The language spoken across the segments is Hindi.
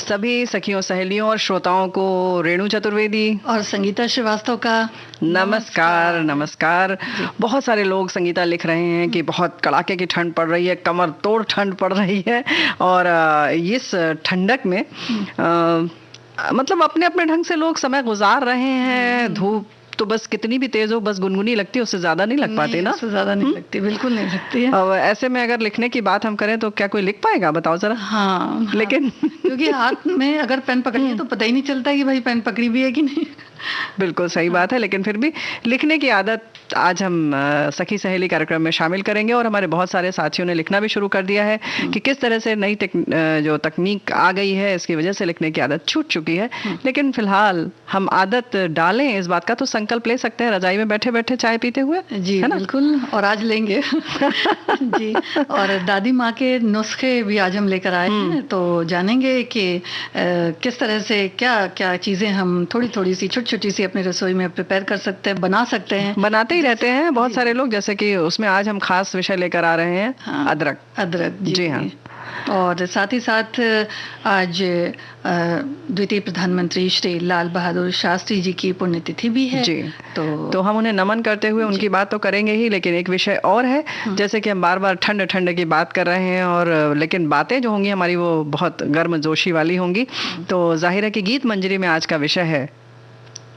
सभी सखियों, सहेलियों और श्रोताओं को रेणु चतुर्वेदी और संगीता श्रीवास्तव का नमस्कार। नमस्कार। बहुत सारे लोग संगीता लिख रहे हैं कि बहुत कड़ाके की ठंड पड़ रही है, कमर तोड़ ठंड पड़ रही है, और इस ठंडक में मतलब अपने अपने ढंग से लोग समय गुजार रहे हैं। धूप तो बस कितनी भी तेज हो, बस गुनगुनी लगती है, उससे ज्यादा नहीं लग पाती ना। उससे ज्यादा नहीं लगती, बिल्कुल नहीं लगती है। अब ऐसे में अगर लिखने की बात हम करें तो क्या कोई लिख पाएगा, बताओ जरा। हाँ, लेकिन क्योंकि हाथ में अगर पेन पकड़िए तो पता ही नहीं चलता कि भाई पेन पकड़ी भी है कि नहीं। बिल्कुल सही बात है, लेकिन फिर भी लिखने की आदत आज हम सखी सहेली कार्यक्रम में शामिल करेंगे, और हमारे बहुत सारे साथियों ने लिखना भी शुरू कर दिया है कि किस तरह से नई जो तकनीक आ गई है, इसकी वजह से लिखने की आदत छूट चुकी है। लेकिन फिलहाल हम आदत डालें इस बात का तो संकल्प ले सकते हैं, रजाई में बैठे बैठे चाय पीते हुए। जी है ना? बिल्कुल, और आज लेंगे। जी, और दादी माँ के नुस्खे भी आज हम लेकर आए हैं, तो जानेंगे कि किस तरह से क्या क्या चीजें हम थोड़ी थोड़ी सी छोटी सी अपनी रसोई में प्रिपेयर कर सकते हैं, बना सकते हैं। बनाते ही रहते हैं बहुत सारे लोग, जैसे कि उसमें आज हम खास विषय लेकर आ रहे हैं। हाँ, अदरक। अदरक, जी हाँ। और साथ ही साथ आज द्वितीय प्रधानमंत्री श्री लाल बहादुर शास्त्री जी की पुण्यतिथि भी है। जी, तो हम उन्हें नमन करते हुए उनकी बात तो करेंगे ही, लेकिन एक विषय और है। जैसे कि हम बार बार ठंड ठंड की बात कर रहे हैं, और लेकिन बातें जो होंगी हमारी वो बहुत गर्मजोशी वाली होंगी। तो जाहिर है कि गीत मंजरी में आज का विषय है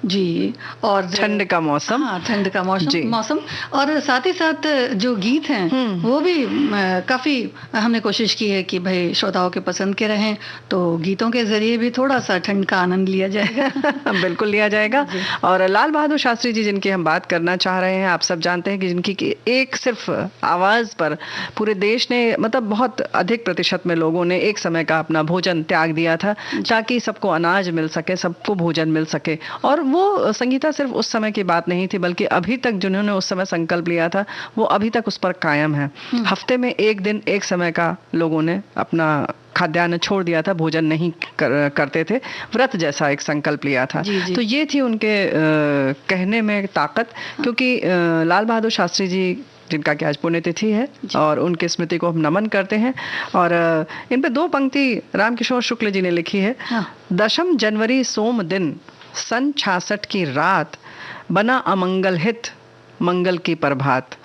जी, और ठंड का मौसम। हाँ, ठंड का मौसम, और साथ ही साथ जो गीत हैं वो भी काफी हमने कोशिश की है कि भाई श्रोताओं के पसंद के रहें, तो गीतों के जरिए भी थोड़ा सा ठंड का आनंद लिया जाएगा। बिल्कुल लिया जाएगा। और लाल बहादुर शास्त्री जी जिनकी हम बात करना चाह रहे हैं, आप सब जानते हैं कि जिनकी एक सिर्फ आवाज पर पूरे देश ने, मतलब बहुत अधिक प्रतिशत में लोगों ने एक समय का अपना भोजन त्याग दिया था ताकि सबको अनाज मिल सके, सबको भोजन मिल सके। और वो संगीता सिर्फ उस समय की बात नहीं थी, बल्कि अभी तक जिन्होंने उस समय संकल्प लिया था वो अभी तक उस पर कायम है। हफ्ते में एक दिन एक समय का लोगों ने अपना खाद्यान्न छोड़ दिया था, भोजन नहीं करते थे, व्रत जैसा एक संकल्प लिया था। तो ये थी उनके कहने में ताकत, क्योंकि लाल बहादुर शास्त्री जी जिनका कि आज पुण्यतिथि है और उनकी स्मृति को हम नमन करते हैं। और इन पे दो पंक्ति रामकिशोर शुक्ल जी ने लिखी है। 10 जनवरी सोम दिन सन 66 की रात, बना अमंगल हित मंगल की प्रभात।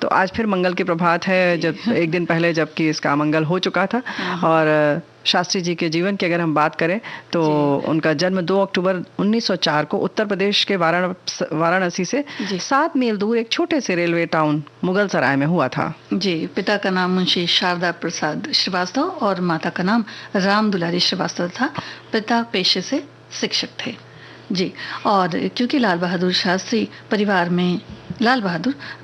तो आज फिर मंगल की प्रभात है, जब एक दिन पहले जबकि इसका अमंगल हो चुका था। और शास्त्री जी के जीवन की अगर हम बात करें तो उनका जन्म 2 अक्टूबर 1904 को उत्तर प्रदेश के वाराणसी से 7 मील दूर एक छोटे से रेलवे टाउन मुगल सराय में हुआ था। जी, पिता का नाम मुंशी शारदा प्रसाद श्रीवास्तव और माता का नाम राम दुलारी श्रीवास्तव था। पिता पेशे से शिक्षक थे। जी, और क्योंकि लाल बहादुर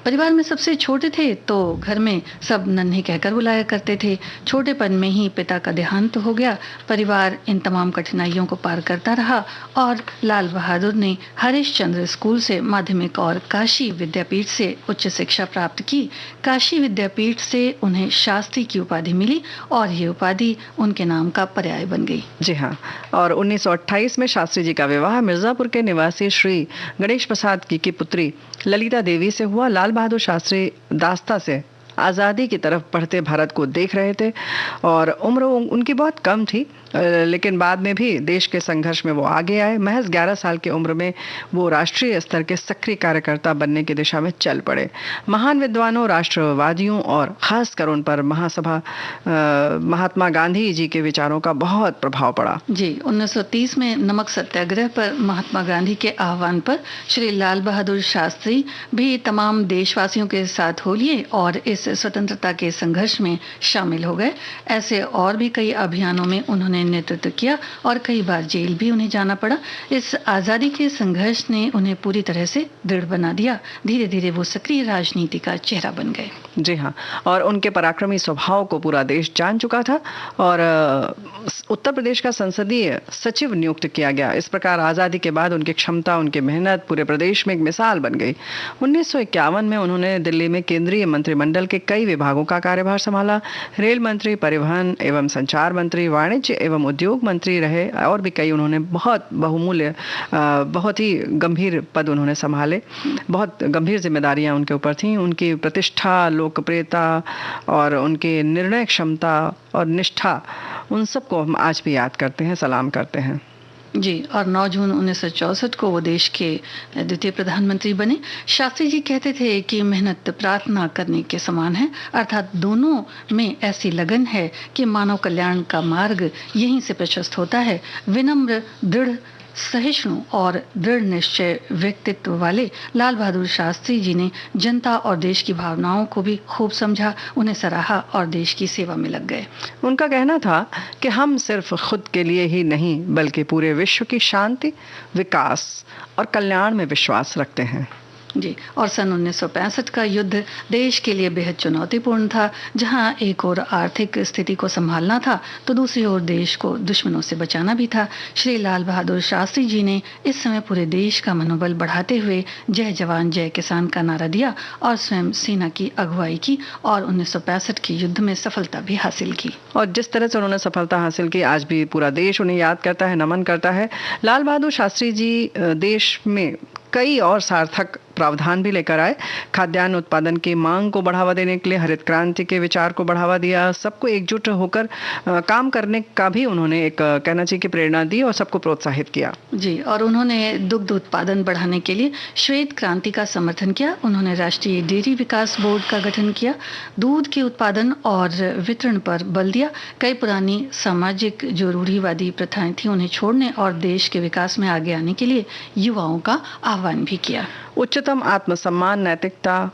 परिवार में सबसे छोटे थे, तो घर में सब नन्हे कहकर बुलाया करते थे। छोटेपन में ही पिता का देहांत हो गया। परिवार इन तमाम कठिनाइयों को पार करता रहा, और लाल बहादुर ने हरिश्चंद्र स्कूल से माध्यमिक और काशी विद्यापीठ से उच्च शिक्षा प्राप्त की। काशी विद्यापीठ से उन्हें शास्त्री की उपाधि मिली, और ये उपाधि उनके नाम का पर्याय बन गई। जी हाँ, और 1928 में शास्त्री जी का विवाह मिर्जापुर के निवासी श्री गणेश प्रसाद की पुत्री ललिता देवी से हुआ। लाल बहादुर शास्त्री दास्ता से आज़ादी की तरफ बढ़ते भारत को देख रहे थे, और उम्र उनकी बहुत कम थी, लेकिन बाद में भी देश के संघर्ष में वो आगे आए। महज 11 साल की उम्र में वो राष्ट्रीय स्तर के सक्रिय कार्यकर्ता बनने की दिशा में चल पड़े। महान विद्वानों, राष्ट्रवादियों और खासकर उन पर महात्मा गांधी जी के विचारों का बहुत प्रभाव पड़ा। जी, 1930 में नमक सत्याग्रह पर महात्मा गांधी के आह्वान पर श्री लाल बहादुर शास्त्री भी तमाम देशवासियों के साथ हो लिए और इस स्वतंत्रता के संघर्ष में शामिल हो गए। ऐसे और भी कई अभियानों में उन्होंने नेतृत्व किया, और कई बार जेल भी उन्हें जाना पड़ा। इस आज़ादी के संघर्ष ने उन्हें पूरी तरह से दृढ़ बना दिया। धीरे धीरे वो सक्रिय राजनीति का चेहरा बन गए। जी हाँ, और उनके पराक्रमी स्वभाव को पूरा देश जान चुका था, और उत्तर प्रदेश का संसदीय सचिव नियुक्त किया गया। इस प्रकार आज़ादी के बाद उनकी क्षमता, उनकी मेहनत पूरे प्रदेश में एक मिसाल बन गई। 1951 में उन्होंने दिल्ली में केंद्रीय मंत्रिमंडल के कई विभागों का कार्यभार संभाला। रेल मंत्री, परिवहन एवं संचार मंत्री, वाणिज्य एवं उद्योग मंत्री रहे, और भी कई उन्होंने बहुत बहुमूल्य, बहुत ही गंभीर पद उन्होंने संभाले। बहुत गंभीर जिम्मेदारियां उनके ऊपर थीं। उनकी प्रतिष्ठा लोकप्रियता और उनके निर्णय क्षमता और निष्ठा, उन सबको हम आज भी याद करते हैं, सलाम करते हैं। जी, और 9 जून 1964 को वो देश के द्वितीय प्रधानमंत्री बने। शास्त्री जी कहते थे कि मेहनत प्रार्थना करने के समान है, अर्थात दोनों में ऐसी लगन है कि मानव कल्याण का मार्ग यहीं से प्रशस्त होता है। विनम्र, दृढ़, सहिष्णु और दृढ़ निश्चय व्यक्तित्व वाले लाल बहादुर शास्त्री जी ने जनता और देश की भावनाओं को भी खूब समझा, उन्हें सराहा और देश की सेवा में लग गए। उनका कहना था कि हम सिर्फ खुद के लिए ही नहीं बल्कि पूरे विश्व की शांति, विकास और कल्याण में विश्वास रखते हैं। जी, और सन 1965 का युद्ध देश के लिए बेहद चुनौतीपूर्ण था, जहां एक ओर आर्थिक स्थिति को संभालना था तो दूसरी ओर देश को दुश्मनों से बचाना भी था। श्री लाल बहादुर शास्त्री जी ने इस समय पूरे देश का मनोबल बढ़ाते हुए जय जवान जय किसान का नारा दिया और स्वयं सेना की अगुवाई की और 1965 के युद्ध में सफलता भी हासिल की। और जिस तरह से उन्होंने सफलता हासिल की, आज भी पूरा देश उन्हें याद करता है, नमन करता है। लाल बहादुर शास्त्री जी देश में कई और सार्थक प्रावधान भी लेकर आए। खाद्यान्न उत्पादन की मांग को बढ़ावा देने के लिए हरित क्रांति के विचार को बढ़ावा दिया। सबको एकजुट होकर काम करने का भी उन्होंने एक कहना चाहिए कि प्रेरणा दी और सबको प्रोत्साहित किया। जी, और उन्होंने दुग्ध उत्पादन बढ़ाने के लिए श्वेत क्रांति का समर्थन किया। उन्होंने राष्ट्रीय डेयरी विकास बोर्ड का गठन किया, दूध के उत्पादन और वितरण पर बल दिया। कई पुरानी सामाजिक जो रूढ़िवादी प्रथाएं थी उन्हें छोड़ने और देश के विकास में आगे आने के लिए युवाओं का आह्वान भी किया। उच्चतम आत्मसम्मान, नैतिकता,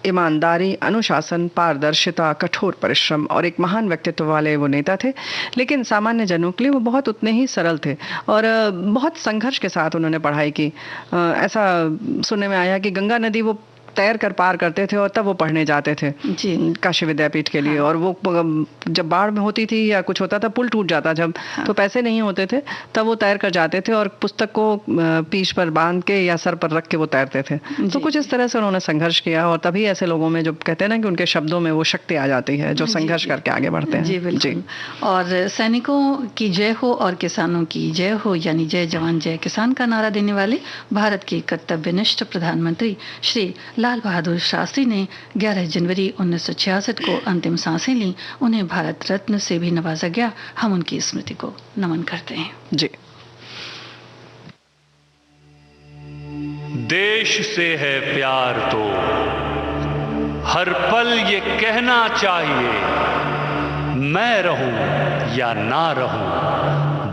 ईमानदारी, अनुशासन, पारदर्शिता, कठोर परिश्रम और एक महान व्यक्तित्व वाले वो नेता थे। लेकिन सामान्य जनों के लिए वो बहुत उतने ही सरल थे और बहुत संघर्ष के साथ उन्होंने पढ़ाई की। ऐसा सुनने में आया कि गंगा नदी वो तैर कर पार करते थे और तब वो पढ़ने जाते थे काशी विद्यापीठ के लिए। और वो जब बाढ़ में होती थी या कुछ होता था, पुल टूट जाता जब, तो पैसे नहीं होते थे, तब वो तैर कर जाते थे और पुस्तक को पीठ पर बांध के या सर पर रख के वो तैरते थे। तो कुछ इस तरह से उन्होंने संघर्ष किया और तभी ऐसे लोगों में जो कहते हैं ना कि उनके शब्दों में वो शक्ति आ जाती है जो संघर्ष करके आगे बढ़ते हैं। जी बिल्कुल। और सैनिकों की जय हो और किसानों की जय हो, यानी जय जवान जय किसान का नारा देने वाले भारत के कर्तव्यनिष्ठ प्रधानमंत्री श्री लाल बहादुर शास्त्री ने 11 जनवरी 1966 को अंतिम सांसें ली। उन्हें भारत रत्न से भी नवाजा गया। हम उनकी स्मृति को नमन करते हैं। जी। देश से है प्यार तो हर पल ये कहना चाहिए, मैं रहूं या ना रहूं,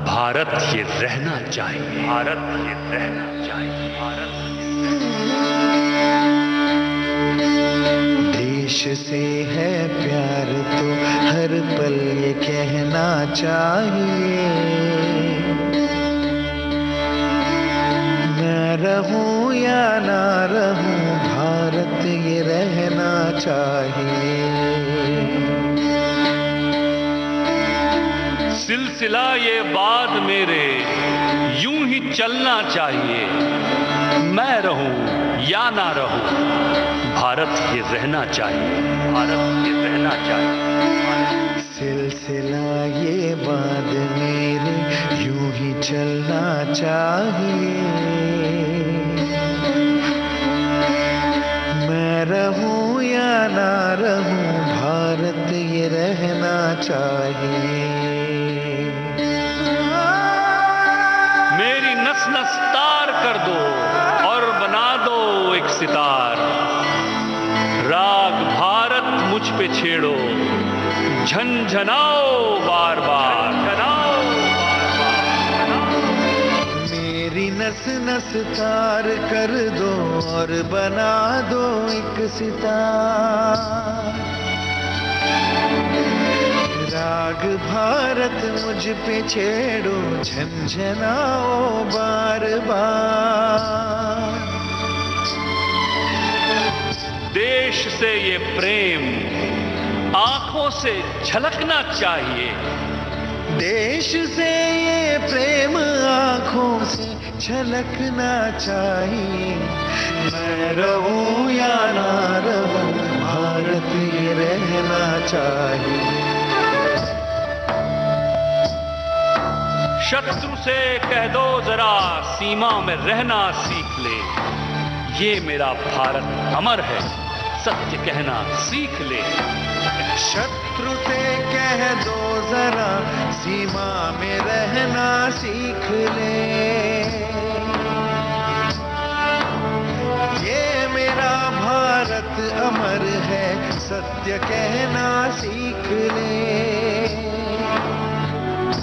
भारत ये रहना चाहिए, भारत ये रहना चाहिए, भारत। देश से है प्यार तो हर पल ये कहना चाहिए, मैं रहूं या ना रहूं, भारत ये रहना चाहिए। सिलसिला ये बाद मेरे यूं ही चलना चाहिए, मैं रहूं या ना रहूं, भारत ये रहना चाहिए, भारत ये रहना चाहिए। सिलसिला ये बात मेरे यूं ही चलना चाहिए, मैं रहूं या ना रहूं, भारत ये रहना चाहिए। मेरी नस नस तार कर दो और बना दो एक सितार, राग भारत मुझ पे छेड़ो, झनझनाओ बार बार, झनझनाओ बार बार। मेरी नस नस तार कर दो और बना दो एक सितार, राग भारत मुझ पे छेड़ो, झनझनाओ बार बार। देश से ये प्रेम आंखों से झलकना चाहिए, देश से ये प्रेम आंखों से झलकना चाहिए, मैं रहूं या ना रहूं, भारत ये रहना चाहिए। शत्रु से कह दो जरा सीमा में रहना सीख ले, ये मेरा भारत अमर है, सत्य कहना सीख ले। शत्रु से कह दो जरा सीमा में रहना सीख ले। ये मेरा भारत अमर है सत्य कहना सीख ले।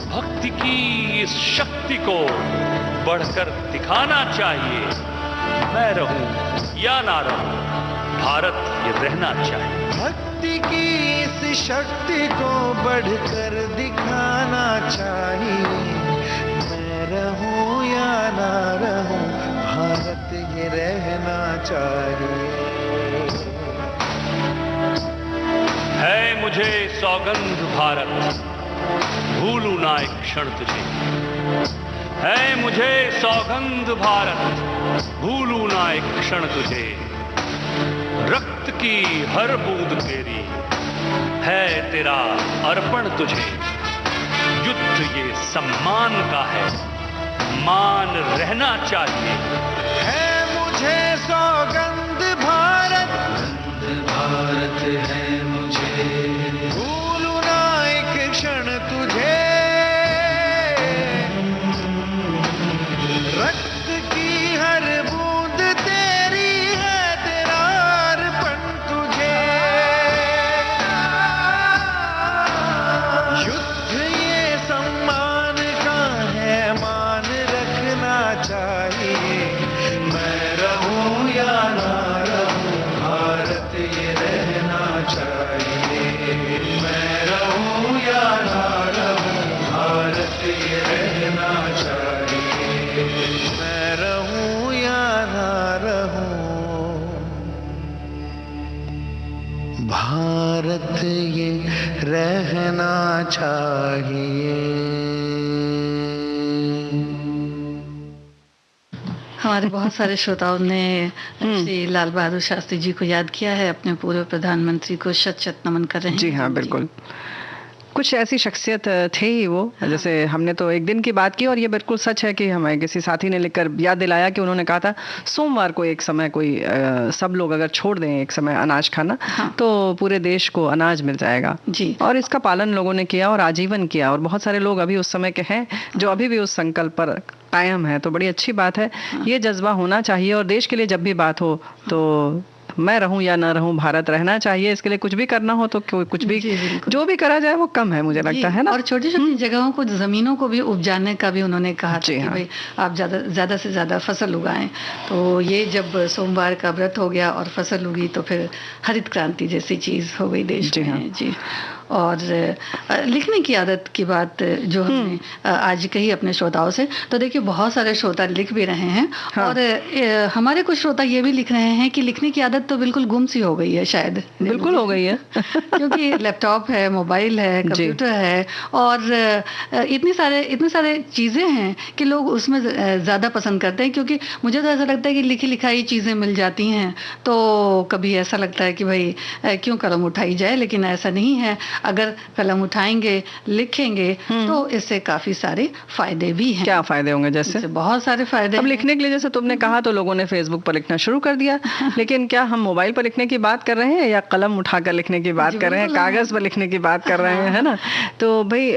भक्ति की इस शक्ति को बढ़कर दिखाना चाहिए। मैं रहूं या ना रहूं, भारत ये रहना चाहिए। भक्ति की इस शक्ति को बढ़कर दिखाना चाहिए। मैं रहूं या ना रहूं, भारत ये रहना चाहिए। है मुझे सौगंध भारत, भूलूं ना एक क्षण तुझे। है मुझे सौगंध भारत, भूलूं ना एक क्षण तुझे। रक्त की हर बूंद तेरी है तेरा अर्पण तुझे। युद्ध ये सम्मान का है, मान रहना चाहिए। है मुझे सौगंध भारत, भारत है मुझे। भूलूं ना एक क्षण तुझे। रक्त की हर बूंद तेरी है तेरा अर्पण तुझे। युद्ध ये सम्मान का है, मान रखना चाहिए। मैं रहूं या ना रहूं, भारत ये रहना चाहिए। मैं रहूं या ना रहूं, भारत ये रहना चाहिए। मैं रहूं या ना रहूं, भारत ये रहना चाहिए। हमारे बहुत सारे श्रोताओं ने श्री लाल बहादुर शास्त्री जी को याद किया है, अपने पूर्व प्रधानमंत्री को शत शत नमन कर रहे हैं। जी हाँ, बिल्कुल। कुछ ऐसी शख्सियत थे ही वो। जैसे हमने तो एक दिन की बात की और ये बिल्कुल सच है कि हमें किसी साथी ने लिखकर याद दिलाया कि उन्होंने कहा था सोमवार को एक समय कोई सब लोग अगर छोड़ दें एक समय अनाज खाना, हाँ। तो पूरे देश को अनाज मिल जाएगा जी। और इसका पालन लोगों ने किया और आजीवन किया और बहुत सारे लोग अभी उस समय के हैं जो अभी भी उस संकल्प पर कायम है। तो बड़ी अच्छी बात है, ये जज्बा होना चाहिए और देश के लिए जब भी बात हो तो मैं रहूं या ना रहूं, भारत रहना चाहिए। इसके लिए कुछ भी करना हो तो कुछ भी, जो भी करा जाए वो कम है, मुझे लगता है ना। और छोटी छोटी जगहों को, जमीनों को भी उपजाने का भी उन्होंने कहा था कि हाँ। भाई आप ज्यादा से ज्यादा फसल उगाएं। तो ये जब सोमवार का व्रत हो गया और फसल उगी तो फिर हरित क्रांति जैसी चीज हो गई देश में। जी। और लिखने की आदत की बात जो हमने आज कही अपने श्रोताओं से, तो देखिए बहुत सारे श्रोता लिख भी रहे हैं। हाँ। और हमारे कुछ श्रोता ये भी लिख रहे हैं कि लिखने की आदत तो बिल्कुल गुम सी हो गई है, शायद बिल्कुल हो गई है क्योंकि लैपटॉप है, मोबाइल है, कंप्यूटर है और इतनी सारे चीजें हैं कि लोग उसमें ज्यादा पसंद करते हैं। क्योंकि मुझे तो ऐसा लगता है कि लिखी लिखाई चीजें मिल जाती हैं तो कभी ऐसा लगता है कि भाई क्यों कलम उठाई जाए, लेकिन ऐसा नहीं है। अगर कलम उठाएंगे, लिखेंगे तो इससे काफी सारे फायदे भी हैं। क्या फायदे होंगे? जैसे बहुत सारे फायदे। अब लिखने के लिए जैसे तुमने कहा तो लोगों ने फेसबुक पर लिखना शुरू कर दिया, लेकिन क्या हम मोबाइल पर लिखने की बात कर रहे हैं या कलम उठाकर लिखने की बात कर रहे हैं, कागज पर लिखने की बात कर रहे हैं, है ना? तो भाई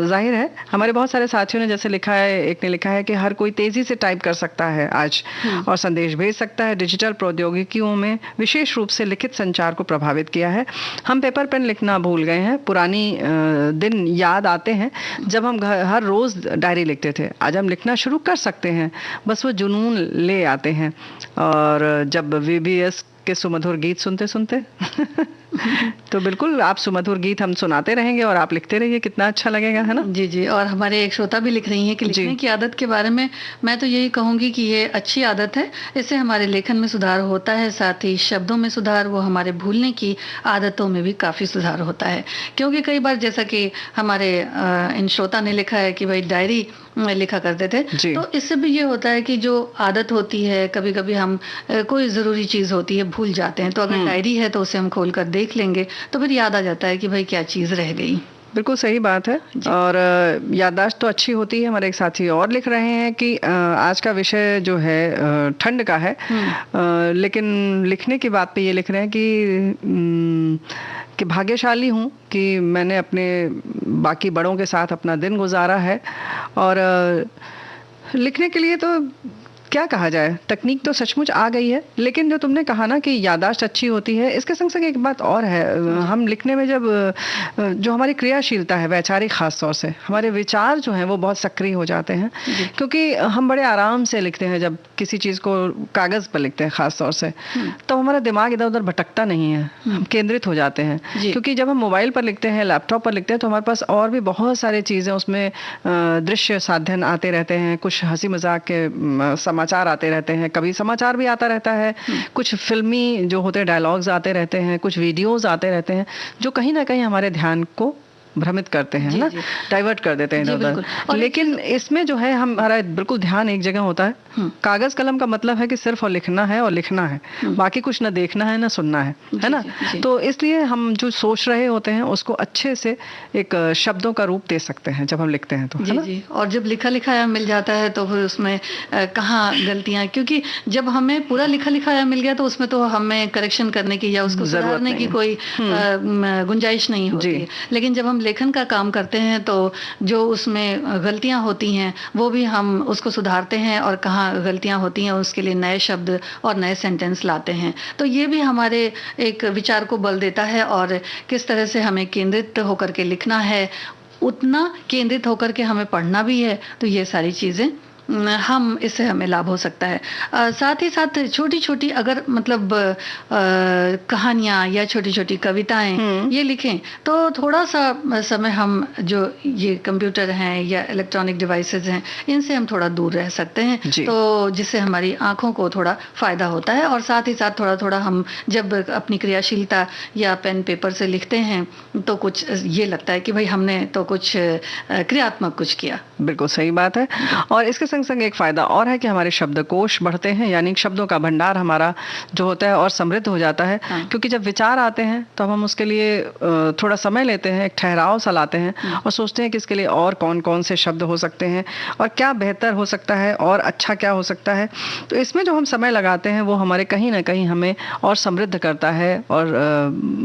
जाहिर है हमारे बहुत सारे साथियों ने जैसे लिखा है, एक ने लिखा है कि हर कोई तेजी से टाइप कर सकता है आज और संदेश भेज सकता है। डिजिटल प्रौद्योगिकियों में विशेष रूप से लिखित संचार को प्रभावित किया है। हम पेपर पेन लिखना भूल गए हैं। पुरानी दिन याद आते हैं जब हम हर रोज डायरी लिखते थे। आज हम लिखना शुरू कर सकते हैं, बस वो जुनून ले आते हैं। और जब VBS के सुमधुर गीत सुनते सुनते तो बिल्कुल आप सुमधुर गीत हम सुनाते रहेंगे और आप लिखते रहिए, कितना अच्छा लगेगा, है ना? जी जी। और हमारे एक श्रोता भी लिख रही हैं कि लिखने की आदत के बारे में मैं तो यही कहूंगी कि ये अच्छी आदत है। इससे हमारे लेखन में सुधार होता है, साथ ही शब्दों में सुधार, वो हमारे भूलने की आदतों में भी काफी सुधार होता है। क्योंकि कई बार जैसा कि हमारे इन श्रोता ने लिखा है कि भाई डायरी लिखा करते थे, तो इससे भी ये होता है कि जो आदत होती है, कभी कभी हम कोई जरूरी चीज होती है भूल जाते हैं, तो अगर डायरी है तो उसे हम खोल कर देख लेंगे तो फिर याद आ जाता है कि भाई क्या चीज रह गई। बिल्कुल सही बात है। और याददाश्त तो अच्छी होती है। हमारे एक साथी और लिख रहे हैं कि आज का विषय जो है ठंड का है, लेकिन लिखने की बात पे ये लिख रहे हैं कि भाग्यशाली हूँ कि मैंने अपने बाकी बड़ों के साथ अपना दिन गुजारा है। और लिखने के लिए तो क्या कहा जाए, तकनीक तो सचमुच आ गई है, लेकिन जो तुमने कहा ना कि याददाश्त अच्छी होती है, इसके संग संग एक बात और है। हम लिखने में जब जो हमारी क्रियाशीलता है वैचारिक, खास तौर से हमारे विचार जो हैं वो बहुत सक्रिय हो जाते हैं, क्योंकि हम बड़े आराम से लिखते हैं। जब किसी चीज़ को कागज़ पर लिखते हैं खास तौर से, तो हमारा दिमाग इधर उधर भटकता नहीं है, हम केंद्रित हो जाते हैं। क्योंकि जब हम मोबाइल पर लिखते हैं, लैपटॉप पर लिखते हैं, तो हमारे पास और भी बहुत सारी चीज़ें उसमें दृश्य साधन आते रहते हैं, कुछ हंसी मजाक के समाचार आते रहते हैं, कभी समाचार भी आता रहता है, कुछ फिल्मी जो होते हैं डायलॉग्स आते रहते हैं, कुछ वीडियोस आते रहते हैं जो कहीं ना कहीं हमारे ध्यान को भ्रमित करते हैं, ना, डाइवर्ट कर देते हैं इधर-उधर। लेकिन इसमें जो है हमारा बिल्कुल ध्यान एक जगह होता है। कागज कलम का मतलब है कि सिर्फ और लिखना है और लिखना है, बाकी कुछ ना देखना है ना सुनना है ना। तो इसलिए हम जो सोच रहे होते हैं उसको अच्छे से एक शब्दों का रूप दे सकते हैं जब हम लिखते हैं तो, है ना? जी। और जब लिखा लिखाया मिल जाता है तो फिर उसमें कहाँ गलतियां, क्योंकि जब हमें पूरा लिखा लिखाया मिल गया तो उसमें तो हमें करेक्शन करने की या उसको सुधारने की कोई गुंजाइश नहीं होती है। लेकिन जब हम लेखन का काम करते हैं तो जो उसमें गलतियां होती हैं वो भी हम उसको सुधारते हैं, और कहाँ गलतियां होती हैं उसके लिए नए शब्द और नए सेंटेंस लाते हैं। तो ये भी हमारे एक विचार को बल देता है, और किस तरह से हमें केंद्रित होकर के लिखना है, उतना केंद्रित होकर के हमें पढ़ना भी है। तो ये सारी चीज़ें हम इससे हमें लाभ हो सकता है। साथ ही साथ छोटी छोटी अगर मतलब कहानियां या छोटी छोटी कविताएं ये लिखें तो थोड़ा सा समय हम जो ये कंप्यूटर हैं या इलेक्ट्रॉनिक डिवाइसेस हैं इनसे हम थोड़ा दूर रह सकते हैं, तो जिससे हमारी आंखों को थोड़ा फायदा होता है। और साथ ही साथ थोड़ा थोड़ा हम जब अपनी क्रियाशीलता या पेन पेपर से लिखते हैं तो कुछ ये लगता है कि भाई हमने तो कुछ क्रियात्मक कुछ किया। बिल्कुल सही बात है। और इसके संग संग एक फायदा और है कि हमारे शब्दकोश बढ़ते हैं, यानी शब्दों का भंडार हमारा जो होता है और समृद्ध हो जाता है। क्योंकि जब विचार आते हैं तो हम उसके लिए थोड़ा समय लेते हैं, एक ठहराव सा लाते हैं और सोचते हैं कि इसके लिए और कौन कौन से शब्द हो सकते हैं और क्या बेहतर हो सकता है और अच्छा क्या हो सकता है। तो इसमें जो हम समय लगाते हैं वो हमारे कहीं ना कहीं हमें और समृद्ध करता है और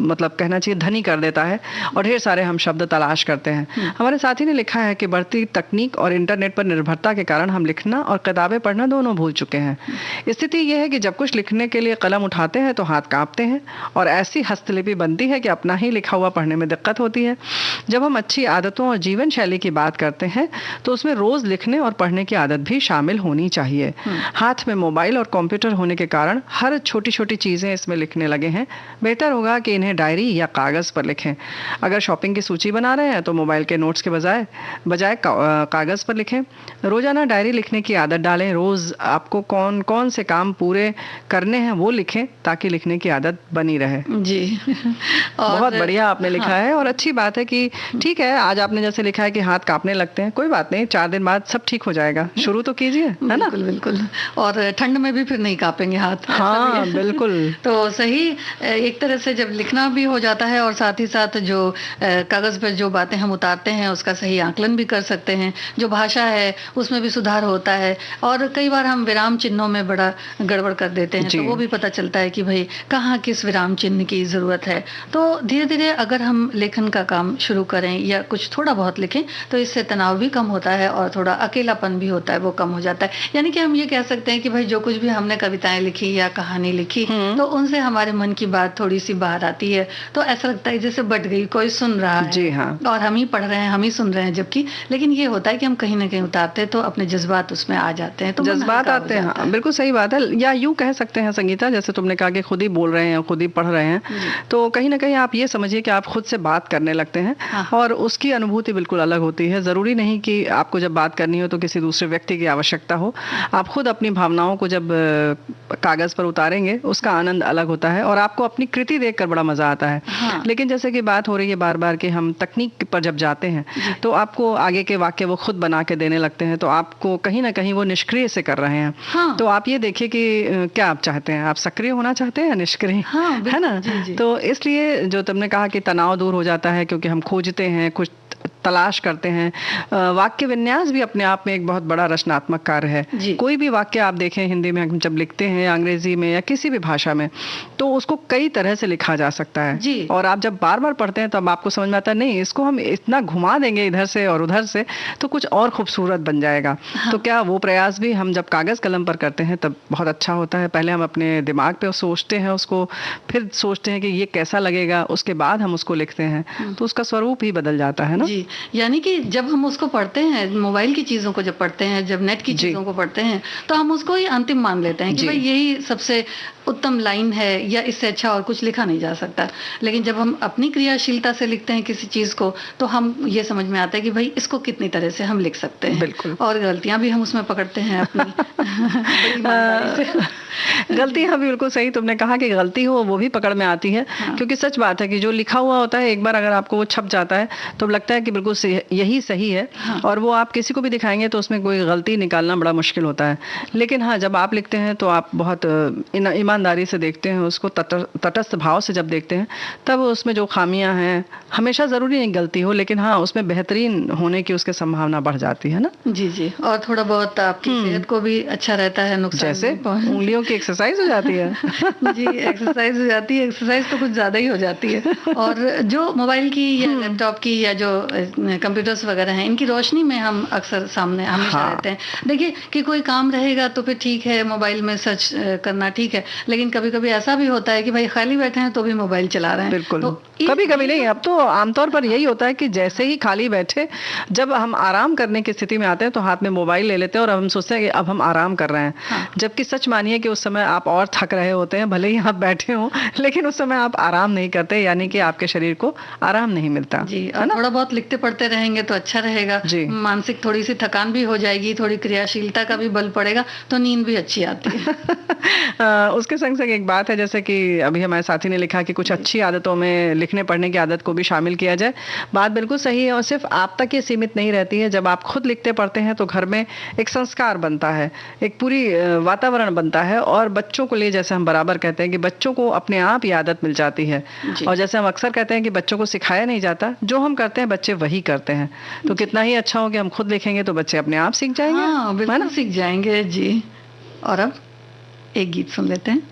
मतलब कहना चाहिए धनी कर देता है, और ढेर सारे हम शब्द तलाश करते हैं। हमारे साथी ने लिखा है कि बढ़ती तकनीक और इंटरनेट पर निर्भरता के कारण हम लिखना और किताबें पढ़ना दोनों भूल चुके हैं। स्थिति यह है कि जब कुछ लिखने के लिए कलम उठाते हैं तो हाथ कांपते हैं और ऐसी हस्तलिपि बनती है कि अपना ही लिखा हुआ पढ़ने में दिक्कत होती है। जब हम अच्छी आदतों और जीवन शैली की बात करते हैं तो उसमें रोज लिखने और पढ़ने की आदत भी शामिल होनी चाहिए। हाथ में मोबाइल और कंप्यूटर होने के कारण हर छोटी छोटी चीजें इसमें लिखने लगे हैं। बेहतर होगा कि इन्हें डायरी या कागज पर लिखें। अगर शॉपिंग की सूची बना रहे हैं तो मोबाइल के नोट्स के बजाय कागज पर लिखें। रोजाना डायरी लिखने की आदत डालें। रोज आपको कौन कौन से काम पूरे करने हैं वो लिखें ताकि लिखने की आदत बनी रहे। जी बहुत बढ़िया आपने लिखा है। और अच्छी बात है कि ठीक है, आज आपने जैसे लिखा है कि हाथ कांपने लगते हैं, कोई बात नहीं, 4 दिन बाद सब ठीक हो जाएगा। शुरू तो कीजिए, है ना? बिल्कुल। और ठंड में भी फिर नहीं कांपेंगे हाथ। हाँ बिल्कुल। तो सही, एक तरह से जब लिखना भी हो जाता है और साथ ही साथ जो कागज पर जो बातें हम उतारते हैं उसका सही आकलन भी कर सकते हैं। जो भाषा है उसमें भी सुधार होता है, और कई बार हम विराम चिन्हों में बड़ा गड़बड़ कर देते हैं तो वो भी पता चलता है कि भाई कहाँ किस विराम चिन्ह की जरूरत है। तो धीरे धीरे अगर हम लेखन का काम शुरू करें या कुछ थोड़ा बहुत लिखें तो इससे तनाव भी कम होता है और थोड़ा अकेलापन भी होता है वो कम हो जाता है। यानी कि हम ये कह सकते हैं कि भाई जो कुछ भी हमने कविताएं लिखी या कहानी लिखी तो उनसे हमारे मन की बात थोड़ी सी बाहर आती है, तो ऐसा लगता है जैसे बट गई, कोई सुन रहा है। जी हाँ। और हम ही पढ़ रहे हैं, हम ही सुन रहे हैं, जबकि लेकिन ये होता है कि हम कहीं ना कहीं उतारते हैं तो अपने जज्बात उसमें आ जाते हैं, तो जज्बात आते हैं। हाँ, बिल्कुल सही बात है। या यूं कह सकते हैं संगीता, जैसे तुमने कहा कि खुद ही बोल रहे हैं, खुद ही पढ़ रहे हैं, तो कहीं ना कहीं आप ये समझिए कि आप खुद से बात करने लगते हैं। और उसकी अनुभूति बिल्कुल अलग होती है। जरूरी नहीं कि आपको जब बात करनी हो तो किसी दूसरे व्यक्ति की आवश्यकता हो। आप खुद अपनी भावनाओं को जब कागज पर उतारेंगे उसका आनंद अलग होता है और आपको अपनी कृति देखकर बड़ा मजा आता है। लेकिन जैसे कि बात हो रही है बार बार कि हम तकनीक पर जब जाते हैं तो आपको आगे के वाक्य वो खुद बना के देने लगते हैं, तो आपको कहीं ना कहीं वो निष्क्रिय से कर रहे हैं। तो आप ये देखिए कि क्या आप चाहते हैं, आप सक्रिय होना चाहते हैं या निष्क्रिय, है ना? तो इसलिए जो तुमने कहा कि तनाव दूर हो जाता है क्योंकि हम खोजते हैं, कुछ तलाश करते हैं। वाक्य विन्यास भी अपने आप में एक बहुत बड़ा रचनात्मक कार्य है। कोई भी वाक्य आप देखें, हिंदी में हम जब लिखते हैं, अंग्रेजी में या किसी भी भाषा में, तो उसको कई तरह से लिखा जा सकता है। और आप जब बार बार पढ़ते हैं तब आपको समझ में आता है नहीं, इसको हम इतना घुमा देंगे इधर से और उधर से तो कुछ और खूबसूरत बन जाएगा। तो क्या वो प्रयास भी हम जब कागज कलम पर करते हैं तब बहुत अच्छा होता है। पहले हम अपने दिमाग पे सोचते हैं उसको, फिर सोचते हैं कि ये कैसा लगेगा, उसके बाद हम उसको लिखते हैं, तो उसका स्वरूप ही बदल जाता है ना। जी, यानी कि जब हम उसको पढ़ते हैं, मोबाइल की चीजों को जब पढ़ते हैं, जब नेट की चीजों को पढ़ते हैं, तो हम उसको ही अंतिम मान लेते हैं कि भाई यही सबसे उत्तम लाइन है या इससे अच्छा और कुछ लिखा नहीं जा सकता। लेकिन जब हम अपनी क्रियाशीलता से लिखते हैं किसी चीज को, तो हम ये समझ में आता है कि भाई इसको कितनी तरह से हम लिख सकते हैं। बिल्कुल। और गलतियां भी हम उसमें पकड़ते हैं अपनी बड़ी ईमानदारी से। गलतियां भी बिल्कुल सही तुमने कहा कि गलती हो वो भी पकड़ में आती है। क्योंकि सच बात है कि जो लिखा हुआ होता है, एक बार अगर आपको वो छप जाता है तो लगता है कि बिल्कुल यही सही है। और वो आप किसी को भी दिखाएंगे तो उसमें कोई गलती निकालना बड़ा मुश्किल होता है। लेकिन हाँ, जब आप लिखते हैं तो आप बहुत ईमानदारी से देखते हैं उसको, तटस्थ भाव से जब देखते हैं, तब उसमें जो खामियां हैं, हमेशा जरूरी नहीं गलती हो, लेकिन हाँ उसमें बेहतरीन होने की उसकी संभावना बढ़ जाती है ना। जी जी, और थोड़ा बहुत आपकी सेहत को भी अच्छा रहता है, नुकसान जैसे उंगलियों की एक्सरसाइज हो जाती है। जी, एक्सरसाइज हो जाती है, एक्सरसाइज तो कुछ ज्यादा ही हो जाती है। और जो मोबाइल की या लैपटॉप की या जो कंप्यूटर्स वगैरह हैं, इनकी रोशनी में हम अक्सर सामने हमेशा रहते हैं। देखिए कि कोई काम रहेगा तो फिर ठीक है, मोबाइल में सर्च करना ठीक है, लेकिन कभी कभी ऐसा भी होता है कि भाई खाली बैठे हैं तो भी मोबाइल चला रहे हैं। बिल्कुल। तो कभी कभी नहीं, अब तो आमतौर पर यही होता है कि जैसे ही खाली बैठे, जब हम आराम करने की स्थिति में आते हैं तो हाथ में मोबाइल ले लेते हैं और अब हम सोचते हैं कि अब हम आराम कर रहे हैं। जबकि सच मानिए कि उस समय आप और थक रहे होते हैं, भले ही आप बैठे हो, लेकिन उस समय आप आराम नहीं करते, यानी कि आपके शरीर को आराम नहीं मिलता। जी, और थोड़ा बहुत लिखते पढ़ते रहेंगे तो अच्छा रहेगा। मानसिक थोड़ी सी थकान भी हो जाएगी, थोड़ी क्रियाशीलता का भी बल पड़ेगा, तो नींद भी अच्छी आती है। उसके संग संग एक बात है, जैसे कि अभी हमारे साथी ने लिखा कि कुछ अच्छी आदतों में लिखने पढ़ने की आदत को भी शामिल किया जाए। बात बिल्कुल सही है, और सिर्फ आप तक ये सीमित नहीं रहती है। जब आप खुद लिखते पढ़ते हैं तो घर में एक संस्कार बनता है, एक पूरी वातावरण बनता है। और बच्चों को लिए, जैसे हम बराबर कहते हैं कि बच्चों को अपने आप ये आदत मिल जाती है। और जैसे हम अक्सर कहते हैं कि बच्चों को सिखाया नहीं जाता, जो हम करते हैं बच्चे वही करते हैं। तो कितना ही अच्छा हो कि हम खुद लिखेंगे तो बच्चे अपने आप सीख जाएंगे। हाँ, बिल्कुल सीख जाएंगे जी। और अब एक गीत सुन लेते हैं।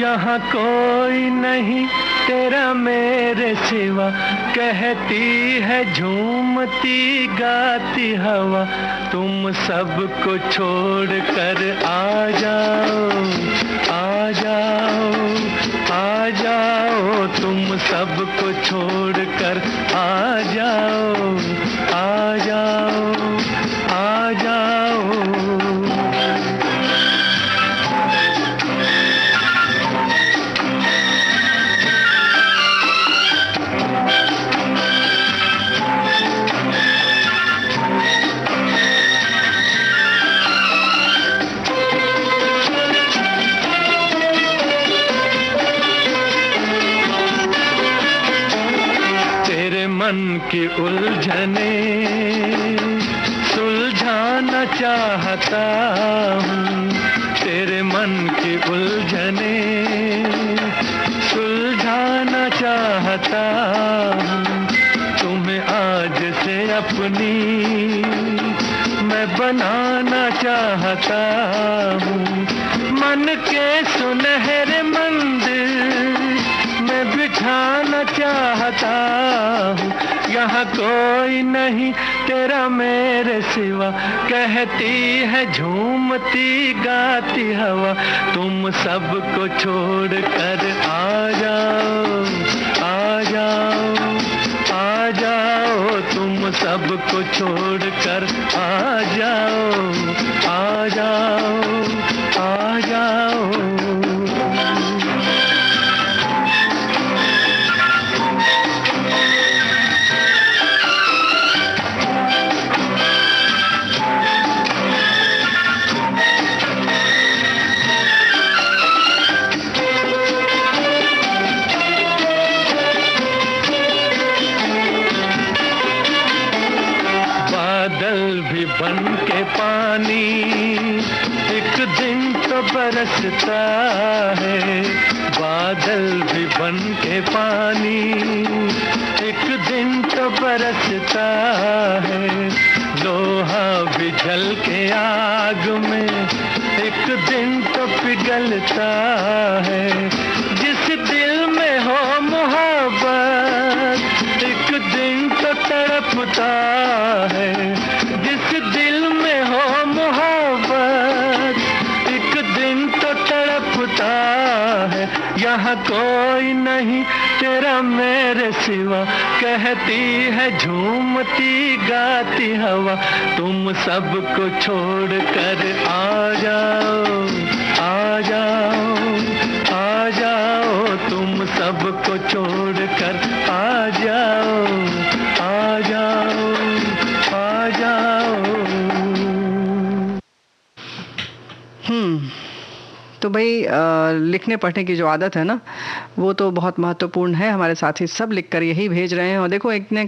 यहाँ कोई नहीं तेरा मेरे सिवा, कहती है झूमती गाती हवा, तुम सबको छोड़ कर आ जाओ, आ जाओ, आ जाओ, तुम सबको छोड़ कर आ जाओ, आ जाओ, आ जाओ। मन की उलझने सुलझाना चाहता हूँ, तेरे मन की उलझने सुलझाना चाहता हूँ, तुम्हें आज से अपनी मैं बनाना चाहता हूँ, मन के सुनहरे मंदिर मैं बिठाना चाहता हूँ, यहाँ कोई नहीं तेरा मेरे सिवा, कहती है झूमती गाती हवा, तुम सबको छोड़ कर आ जाओ, आ जाओ, आ जाओ, तुम सबको छोड़ कर आ जाओ, आ जाओ, आ जाओ। बादल भी बन के पानी एक दिन तो बरसता है, बादल भी बन के पानी एक दिन तो बरसता है, लोहा भी जल के आग में एक दिन तो पिघलता है, जिस दिल में हो मोहब्बत एक दिन तो तड़पता है, जिस दिल में हो मोहब्बत एक दिन तो तड़पता है, यहाँ कोई नहीं तेरा मेरे सिवा, कहती है झूमती गाती हवा, तुम सबको छोड़ कर आ जाओ, आ जाओ, आ जाओ, तुम सबको छोड़ कर आ जाओ, आ जाओ, आ जाओ। तो भाई लिखने पढ़ने की जो आदत है ना, वो तो बहुत महत्वपूर्ण है। हमारे साथी सब लिखकर यही भेज रहे हैं, और देखो एक न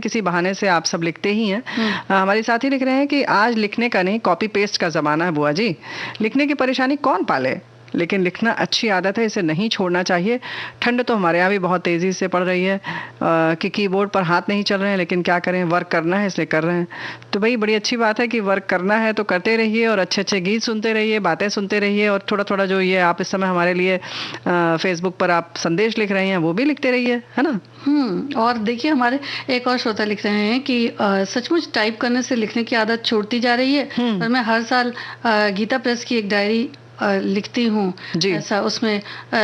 किसी बहाने से आप सब लिखते ही हैं। हमारे साथी लिख रहे हैं कि आज लिखने का नहीं, कॉपी पेस्ट का ज़माना है बुआ जी। लिखने की परेशानी कौन पाले, लेकिन लिखना अच्छी आदत है, इसे नहीं छोड़ना चाहिए। ठंड तो हमारे यहाँ भी बहुत तेज़ी से पड़ रही है कि कीबोर्ड पर हाथ नहीं चल रहे हैं, लेकिन क्या करें, वर्क करना है इसलिए कर रहे हैं। तो भाई बड़ी अच्छी बात है कि वर्क करना है तो करते रहिए, और अच्छे अच्छे गीत सुनते रहिए, बातें सुनते रहिए, और थोड़ा थोड़ा जो ये आप इस समय हमारे लिए फेसबुक पर आप संदेश लिख रहे हैं वो भी लिखते रहिए, है ना। और देखिए हमारे एक और श्रोता लिख रहे हैं कि सचमुच टाइप करने से लिखने की आदत छूटती जा रही है, और मैं हर साल गीता प्रेस की एक डायरी लिखती हूँ ऐसा, उसमें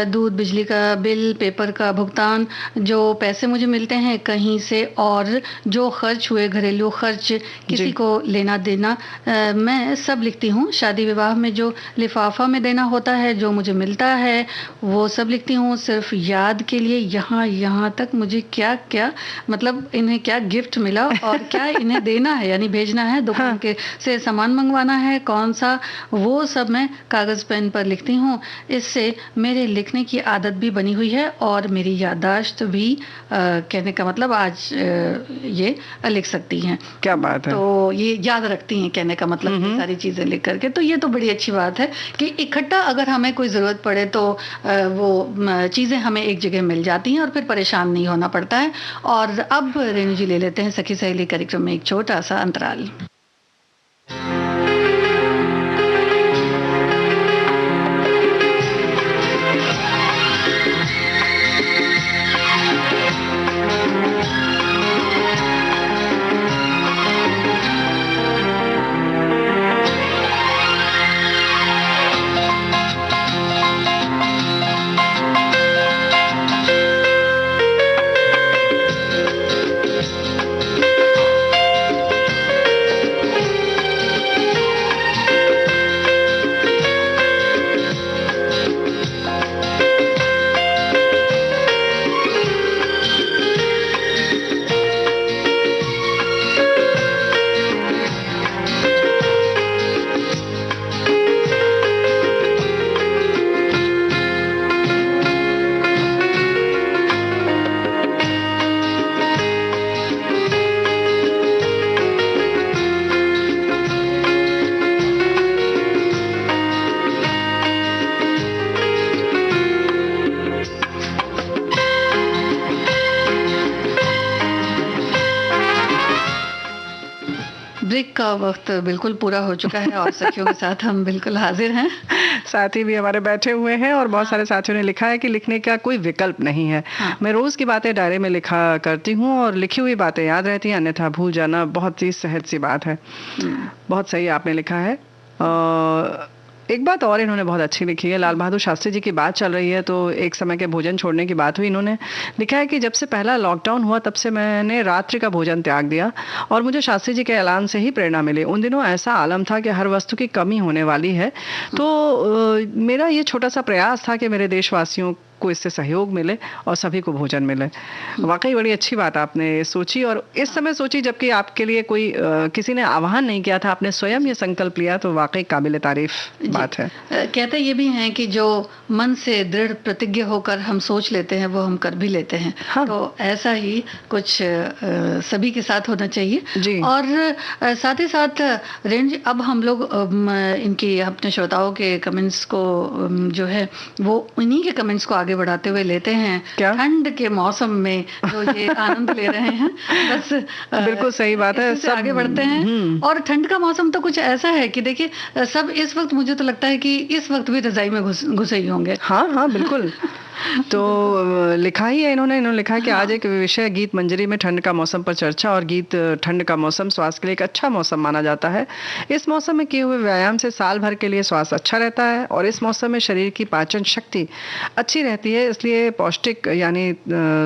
दूध, बिजली का बिल, पेपर का भुगतान, जो पैसे मुझे मिलते हैं कहीं से, और जो खर्च हुए घरेलू खर्च, किसी को लेना देना, मैं सब लिखती हूँ। शादी विवाह में जो लिफाफा में देना होता है, जो मुझे मिलता है, वो सब लिखती हूँ, सिर्फ याद के लिए। यहाँ तक मुझे क्या क्या मतलब इन्हें क्या गिफ्ट मिला और क्या इन्हें देना है, यानी भेजना है, दुकान के से सामान मंगवाना है, कौन सा, वो सब मैं कागज पेन पर लिखती हूँ। इससे मेरे लिखने की आदत भी बनी हुई है, और मेरी याददाश्त भी कहने का मतलब आज ये लिख सकती हैं। क्या बात है। तो ये याद रखती हैं, कहने का मतलब ये सारी चीजें लिख करके। तो ये तो बड़ी अच्छी बात है कि इकट्ठा अगर हमें कोई जरूरत पड़े तो वो चीजें हमें एक जगह मिल जाती हैं, और फिर परेशान नहीं होना पड़ता है। और अब रेणु जी ले लेते हैं सखी सहेली कार्यक्रम में एक छोटा सा अंतराल। ब्रेक का वक्त बिल्कुल पूरा हो चुका है और सखियों के साथ हम बिल्कुल हाजिर हैं। साथी भी हमारे बैठे हुए हैं और बहुत सारे साथियों ने लिखा है कि लिखने का कोई विकल्प नहीं है। मैं रोज की बातें डायरी में लिखा करती हूँ और लिखी हुई बातें याद रहती हैं, अन्यथा भूल जाना बहुत ही सहज सी बात है। बहुत सही आपने लिखा है। एक बात और इन्होंने बहुत अच्छी लिखी है, लाल बहादुर शास्त्री जी की बात चल रही है तो एक समय के भोजन छोड़ने की बात हुई। इन्होंने लिखा है कि जब से पहला लॉकडाउन हुआ तब से मैंने रात्रि का भोजन त्याग दिया और मुझे शास्त्री जी के ऐलान से ही प्रेरणा मिली। उन दिनों ऐसा आलम था कि हर वस्तु की कमी होने वाली है, तो मेरा ये छोटा सा प्रयास था कि मेरे देशवासियों को इससे सहयोग मिले और सभी को भोजन मिले। वाकई बड़ी अच्छी बात आपने सोची और इस समय सोची जबकि आपके लिए कोई किसी ने आह्वान नहीं किया था, आपने स्वयं ये संकल्प लिया, तो वाकई काबिल तारीफ बात है। कहते ये भी हैं कि जो मन से दृढ़ प्रतिज्ञ होकर हम सोच लेते हैं वो हम कर भी लेते हैं। हाँ। तो ऐसा ही कुछ सभी के साथ होना चाहिए जी। और साथ ही साथ रेंज अब हम लोग इनकी अपने श्रोताओं के कमेंट्स को जो है वो इन्हीं के कमेंट्स को आगे बढ़ाते हुए लेते हैं। ठंड के मौसम में जो ये आनंद ले रहे हैं, बस बिल्कुल सही बात है। सब आगे बढ़ते हैं। और ठंड का मौसम तो कुछ ऐसा है कि देखिए सब इस वक्त मुझे तो लगता है कि इस वक्त भी रजाई में घुसे ही होंगे। हाँ हाँ बिल्कुल। तो लिखा ही है इन्होंने लिखा है कि आज एक विषय गीत मंजरी में ठंड का मौसम पर चर्चा। और गीत ठंड का मौसम स्वास्थ्य के लिए एक अच्छा मौसम माना जाता है। इस मौसम में किए हुए व्यायाम से साल भर के लिए स्वास्थ्य अच्छा रहता है और इस मौसम में शरीर की पाचन शक्ति अच्छी रहती है, इसलिए पौष्टिक यानी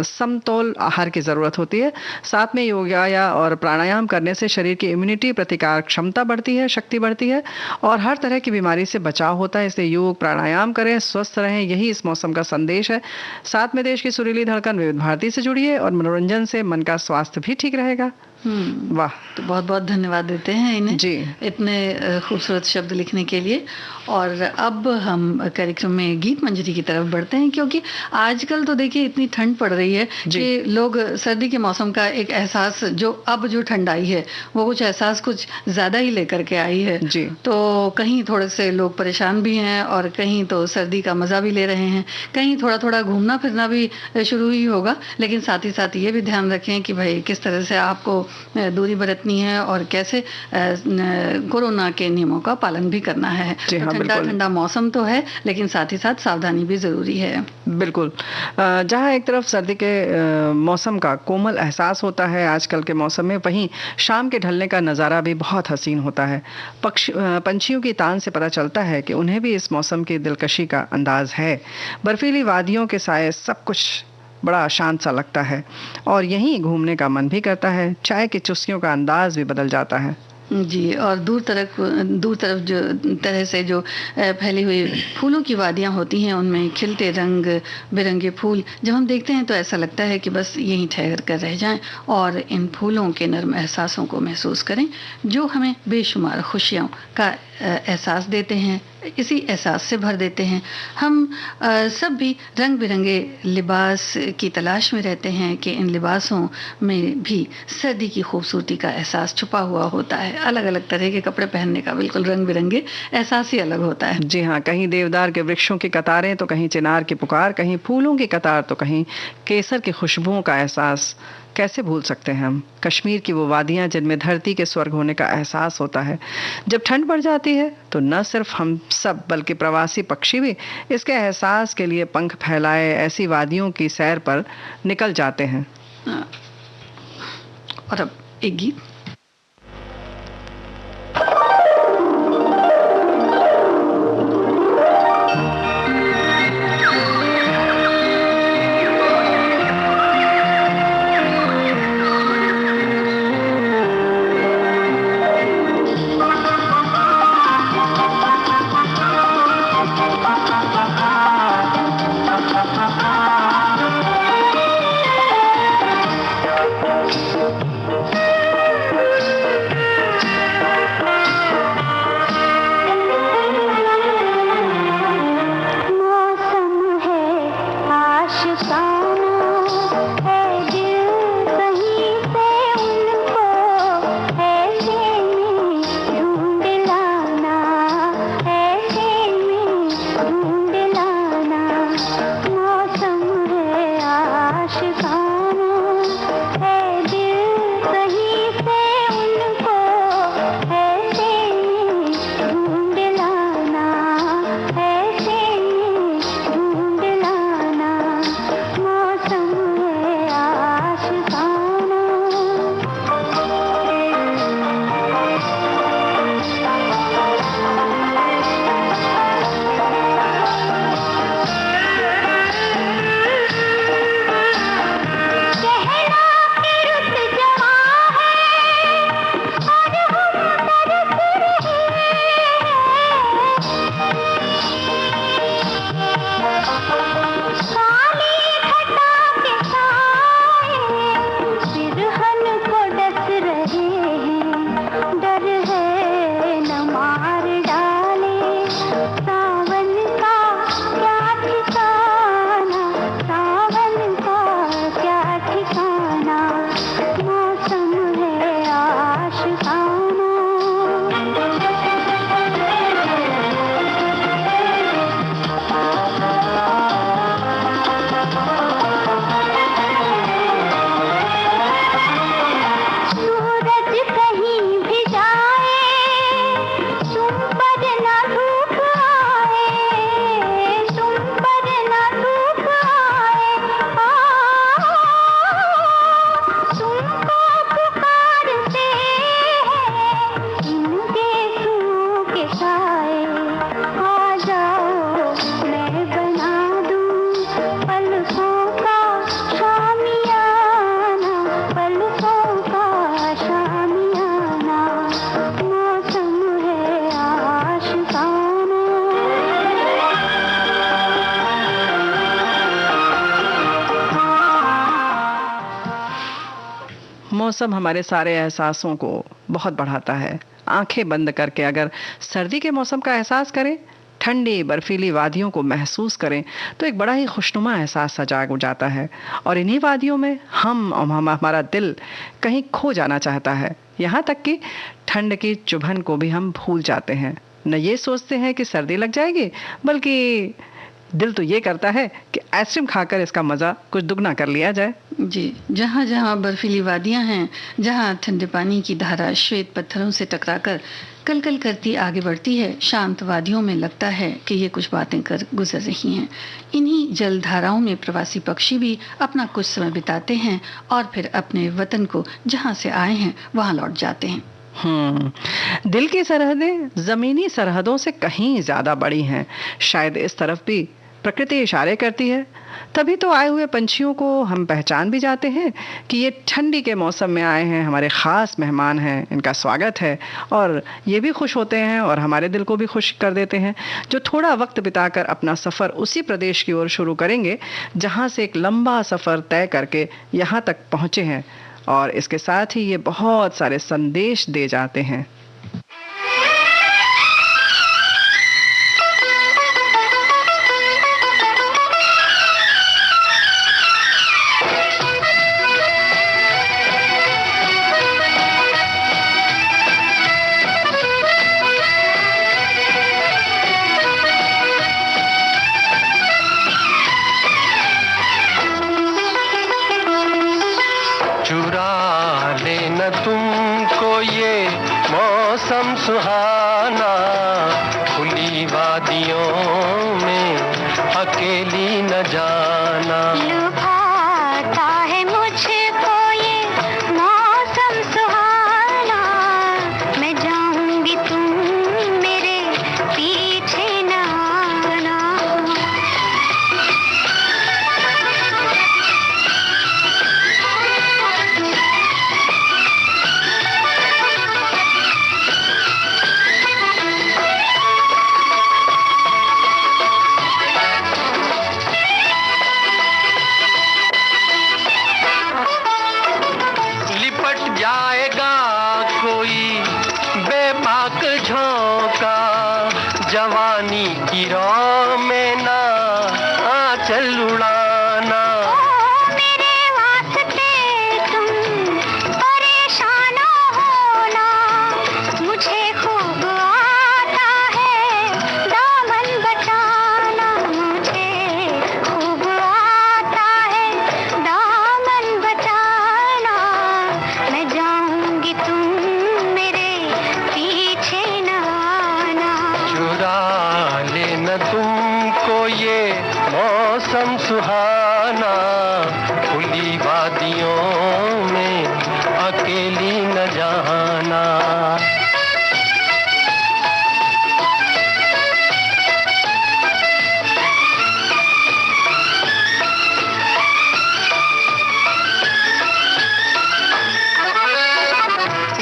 समतोल आहार की ज़रूरत होती है। साथ में योगा और प्राणायाम करने से शरीर की इम्यूनिटी प्रतिकार क्षमता बढ़ती है, शक्ति बढ़ती है और हर तरह की बीमारी से बचाव होता है। इसलिए योग प्राणायाम करें, स्वस्थ रहें, यही इस मौसम का संदेश है। साथ में देश की सुरीली धड़कन विविध भारती से जुड़िए और मनोरंजन से मन का स्वास्थ्य भी ठीक रहेगा। वाह, तो बहुत बहुत धन्यवाद देते हैं इन्हें जी, इतने खूबसूरत शब्द लिखने के लिए। और अब हम कार्यक्रम में गीत मंजरी की तरफ बढ़ते हैं, क्योंकि आजकल तो देखिए इतनी ठंड पड़ रही है कि लोग सर्दी के मौसम का एक एहसास, जो ठंड आई है वो कुछ एहसास कुछ ज्यादा ही लेकर के आई है जी। तो कहीं थोड़े से लोग परेशान भी हैं और कहीं तो सर्दी का मजा भी ले रहे हैं, कहीं थोड़ा थोड़ा घूमना फिरना भी शुरू ही होगा। लेकिन साथ ही साथ ये भी ध्यान रखें कि भाई किस तरह से आपको दूरी बरतनी है और कैसे कोरोना के नियमों का पालन भी करना है। ठंडा ठंडा मौसम तो है लेकिन साथ ही साथ सावधानी भी जरूरी है। बिल्कुल। जहाँ एक तरफ सर्दी के मौसम का कोमल एहसास होता है आजकल के मौसम में, वहीं शाम के ढलने का नज़ारा भी बहुत हसीन होता है। पंछियों की तान से पता चलता है कि उन्हें भी इस मौसम की दिलकशी का अंदाज है। बर्फीली वादियों के साए सब कुछ बड़ा शांत सा लगता है और यहीं घूमने का मन भी करता है। चाय की चुस्कियों का अंदाज भी बदल जाता है जी। और दूर तरफ जो तरह से जो फैली हुई फूलों की वादियां होती हैं, उनमें खिलते रंग बिरंगे फूल जब हम देखते हैं तो ऐसा लगता है कि बस यहीं ठहर कर रह जाएं और इन फूलों के नर्म एहसासों को महसूस करें जो हमें बेशुमार खुशियों का एहसास देते हैं, इसी एहसास से भर देते हैं। हम सब भी रंग बिरंगे लिबास की तलाश में रहते हैं कि इन लिबासों में भी सर्दी की खूबसूरती का एहसास छुपा हुआ होता है। अलग अलग तरह के कपड़े पहनने का बिल्कुल रंग बिरंगे एहसास ही अलग होता है। जी हाँ, कहीं देवदार के वृक्षों की कतारें तो कहीं चिनार की पुकार, कहीं फूलों की कतार तो कहीं केसर की खुशबुओं का एहसास। कैसे भूल सकते हैं हम कश्मीर की वो वादियां जिनमें धरती के स्वर्ग होने का एहसास होता है। जब ठंड बढ़ जाती है तो न सिर्फ हम सब बल्कि प्रवासी पक्षी भी इसके एहसास के लिए पंख फैलाए ऐसी वादियों की सैर पर निकल जाते हैं। और अब एक गीत। मौसम हमारे सारे एहसासों को बहुत बढ़ाता है। आंखें बंद करके अगर सर्दी के मौसम का एहसास करें, ठंडी बर्फीली वादियों को महसूस करें, तो एक बड़ा ही खुशनुमा एहसास सा जाग जाता है। और इन्हीं वादियों में हमारा दिल कहीं खो जाना चाहता है। यहाँ तक कि ठंड की चुभन को भी हम भूल जाते हैं। न ये सोचते हैं कि सर्दी लग जाएगी, बल्कि दिल तो ये करता है कि आइसक्रीम खाकर इसका मज़ा कुछ दुगना कर लिया जाए। जी, जहाँ जहाँ बर्फीली वादियाँ हैं, जहाँ ठंडे पानी की धारा श्वेत पत्थरों से टकराकर कल कल करती आगे बढ़ती है, शांत वादियों में लगता है कि ये कुछ बातें कर गुजर रही हैं। इन्हीं जल धाराओं में प्रवासी पक्षी भी अपना कुछ समय बिताते हैं और फिर अपने वतन को जहाँ से आए हैं वहाँ लौट जाते हैं। दिल की सरहदें जमीनी सरहदों से कहीं ज्यादा बड़ी हैं। शायद इस तरफ भी प्रकृति इशारे करती है। तभी तो आए हुए पंछियों को हम पहचान भी जाते हैं कि ये ठंडी के मौसम में आए हैं, हमारे ख़ास मेहमान हैं, इनका स्वागत है। और ये भी खुश होते हैं और हमारे दिल को भी खुश कर देते हैं, जो थोड़ा वक्त बिताकर अपना सफ़र उसी प्रदेश की ओर शुरू करेंगे जहाँ से एक लंबा सफ़र तय करके यहाँ तक पहुँचे हैं। और इसके साथ ही ये बहुत सारे संदेश दे जाते हैं। सुहाना खुली वादियों में अकेली न जाना। लुभाता है मुझको ये मौसम सुहाना, मैं जाऊंगी तुम मेरे पीछे न आना। जवानी की राह में ना आंचल उड़ाना। मेरे वास्ते तुम परेशान होना, मुझे खूब आता है दामन बचाना। मुझे खूब आता है दामन बचाना, मैं जाऊंगी तुम मेरे पीछे न आना। चुरा लेना तुमको ये मौसम सुहाना, खुली वादियों में अकेली न जाना।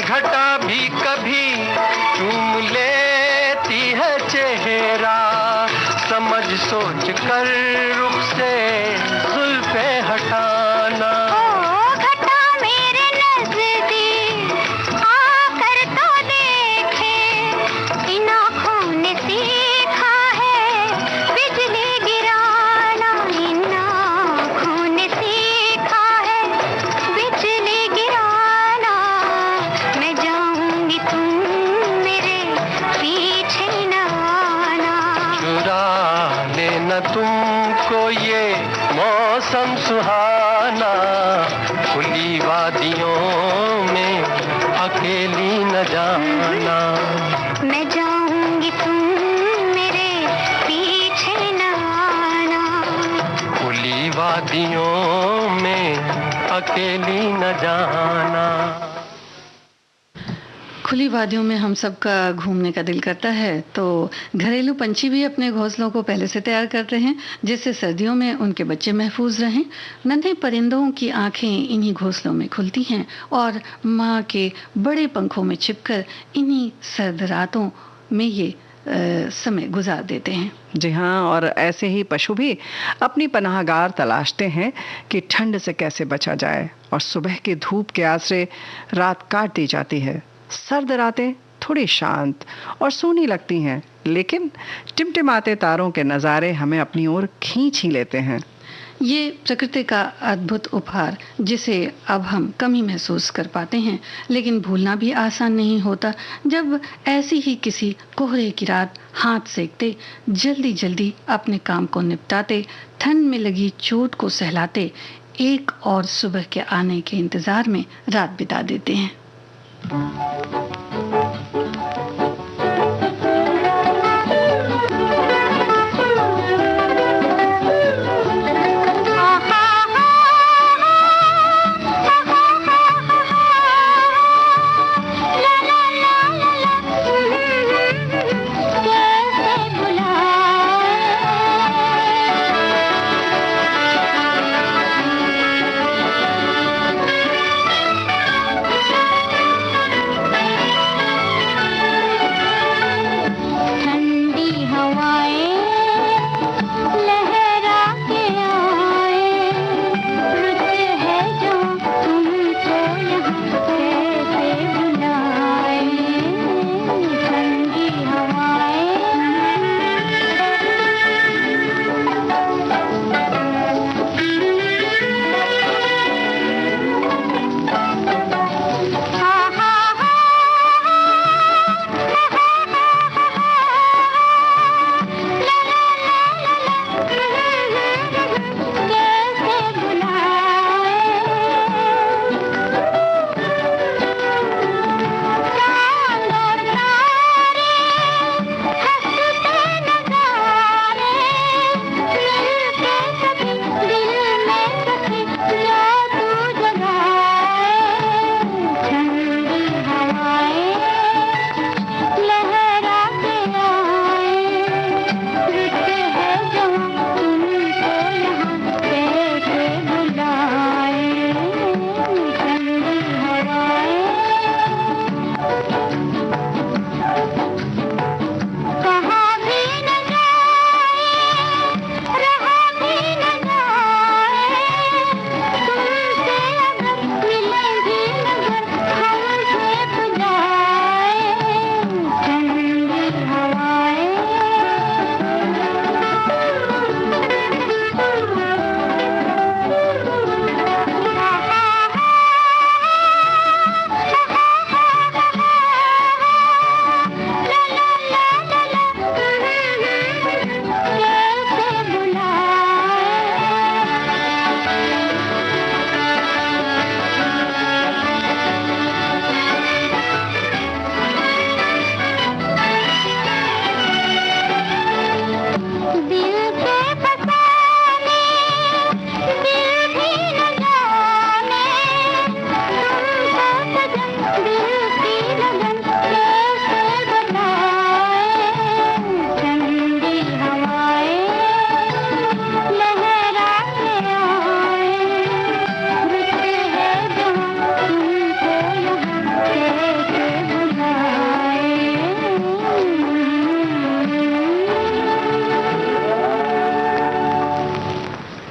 घटा भी कभी चूम लेती है चेहरा, समझ सोच कर रुख से जुल्फे हटाना। घटा मेरे नजदीक आकर तो देखे, इन आँखों ने सीखा है बिजली गिराना। इन आँखों ने सीखा है बिजली गिराना, मैं जाऊंगी तुम मेरे पीछे न आना। चुरा लेना तुमको ये मौसम सुहाना, खुली वादियों में अकेली न जाना। मैं जाऊंगी तुम मेरे पीछे न आना। खुली वादियों में अकेली न जाना। खुली वादियों में हम सबका घूमने का दिल करता है, तो घरेलू पंछी भी अपने घोंसलों को पहले से तैयार करते हैं जिससे सर्दियों में उनके बच्चे महफूज रहें। नन्हे परिंदों की आंखें इन्हीं घोंसलों में खुलती हैं और माँ के बड़े पंखों में छिपकर इन्हीं सर्द रातों में ये समय गुजार देते हैं। जी हाँ, और ऐसे ही पशु भी अपनी पनाहगार तलाशते हैं कि ठंड से कैसे बचा जाए, और सुबह की धूप के आसरे रात काट दी जाती है। सर्द रातें थोड़ी शांत और सूनी लगती हैं, लेकिन टिमटिमाते तारों के नज़ारे हमें अपनी ओर खींच ही लेते हैं। ये प्रकृति का अद्भुत उपहार, जिसे अब हम कमी महसूस कर पाते हैं, लेकिन भूलना भी आसान नहीं होता। जब ऐसी ही किसी कोहरे की रात हाथ सेकते, जल्दी जल्दी अपने काम को निपटाते, ठंड में लगी चोट को सहलाते, एक और सुबह के आने के इंतजार में रात बिता देते हैं।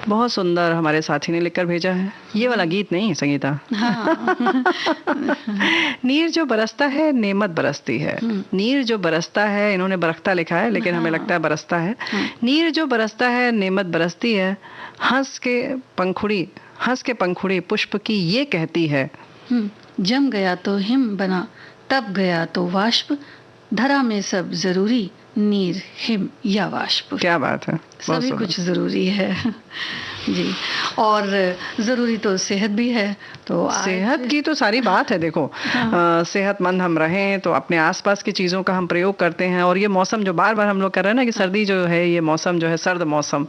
बहुत सुंदर हमारे साथी ने लिखकर भेजा है। ये वाला गीत नहीं संगीता। हाँ। नीर जो बरसता है नेमत बरसती है। नीर जो बरसता है, इन्होंने बरखता लिखा है लेकिन हमें लगता है बरसता है। नीर जो बरसता है नेमत बरसती है, हंस के पंखुड़ी पुष्प की ये कहती है। जम गया तो हिम बना, तब गया तो वाष्प, धरा में सब जरूरी, नीर हिम या वाष्प। क्या बात है, सभी कुछ जरूरी है जी। और जरूरी तो सेहत भी है, तो सेहत की तो सारी बात है। देखो सेहतमंद हम रहें तो अपने आसपास की चीज़ों का हम प्रयोग करते हैं। और ये मौसम जो बार बार हम लोग कर रहे हैं ना कि सर्दी जो है, ये मौसम जो है सर्द मौसम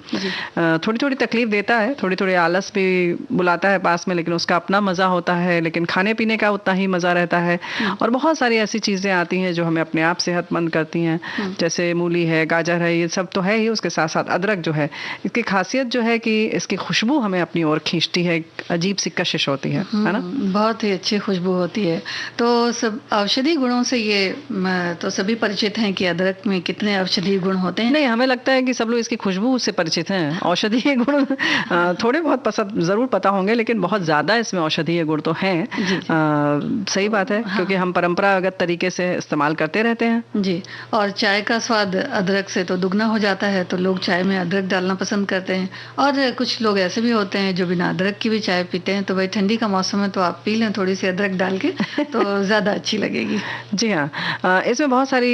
थोड़ी थोड़ी तकलीफ देता है, थोड़ी थोड़ी आलस भी बुलाता है पास में, लेकिन उसका अपना मज़ा होता है। लेकिन खाने पीने का उतना ही मज़ा रहता है। और बहुत सारी ऐसी चीज़ें आती हैं जो हमें अपने आप सेहतमंद करती हैं, जैसे मूली है, गाजर है, ये सब तो है ही। उसके साथ साथ अदरक जो है, इसकी खासियत जो है कि इसकी खुशबू हमें अपनी ओर खींचती है, एक अजीब सी कशिश होती है ना? बहुत ही अच्छी खुशबू होती है। तो सब औषधि गुणों से ये तो सभी परिचित हैं कि अदरक में कितने औषधीय गुण होते हैं। नहीं, हमें लगता है कि सब लोग इसकी खुशबू से परिचित हैं। औषधीय गुण थोड़े बहुत पसंद जरूर पता होंगे, लेकिन बहुत ज्यादा इसमें औषधीय गुण तो हैं। सही बात है, क्योंकि हम परंपरागत तरीके से इस्तेमाल करते रहते हैं। जी, और चाय का स्वाद अदरक से तो दुगना हो जाता है, तो लोग चाय में अदरक डालना पसंद करते हैं। और कुछ लोग ऐसे भी होते हैं जो बिना अदरक की भी चाय पीते हैं। तो भाई ठंडी का मौसम है तो आप पी लें थोड़ी सी अदरक डाल के, तो ज्यादा अच्छी लगेगी। जी हाँ, इसमें बहुत सारी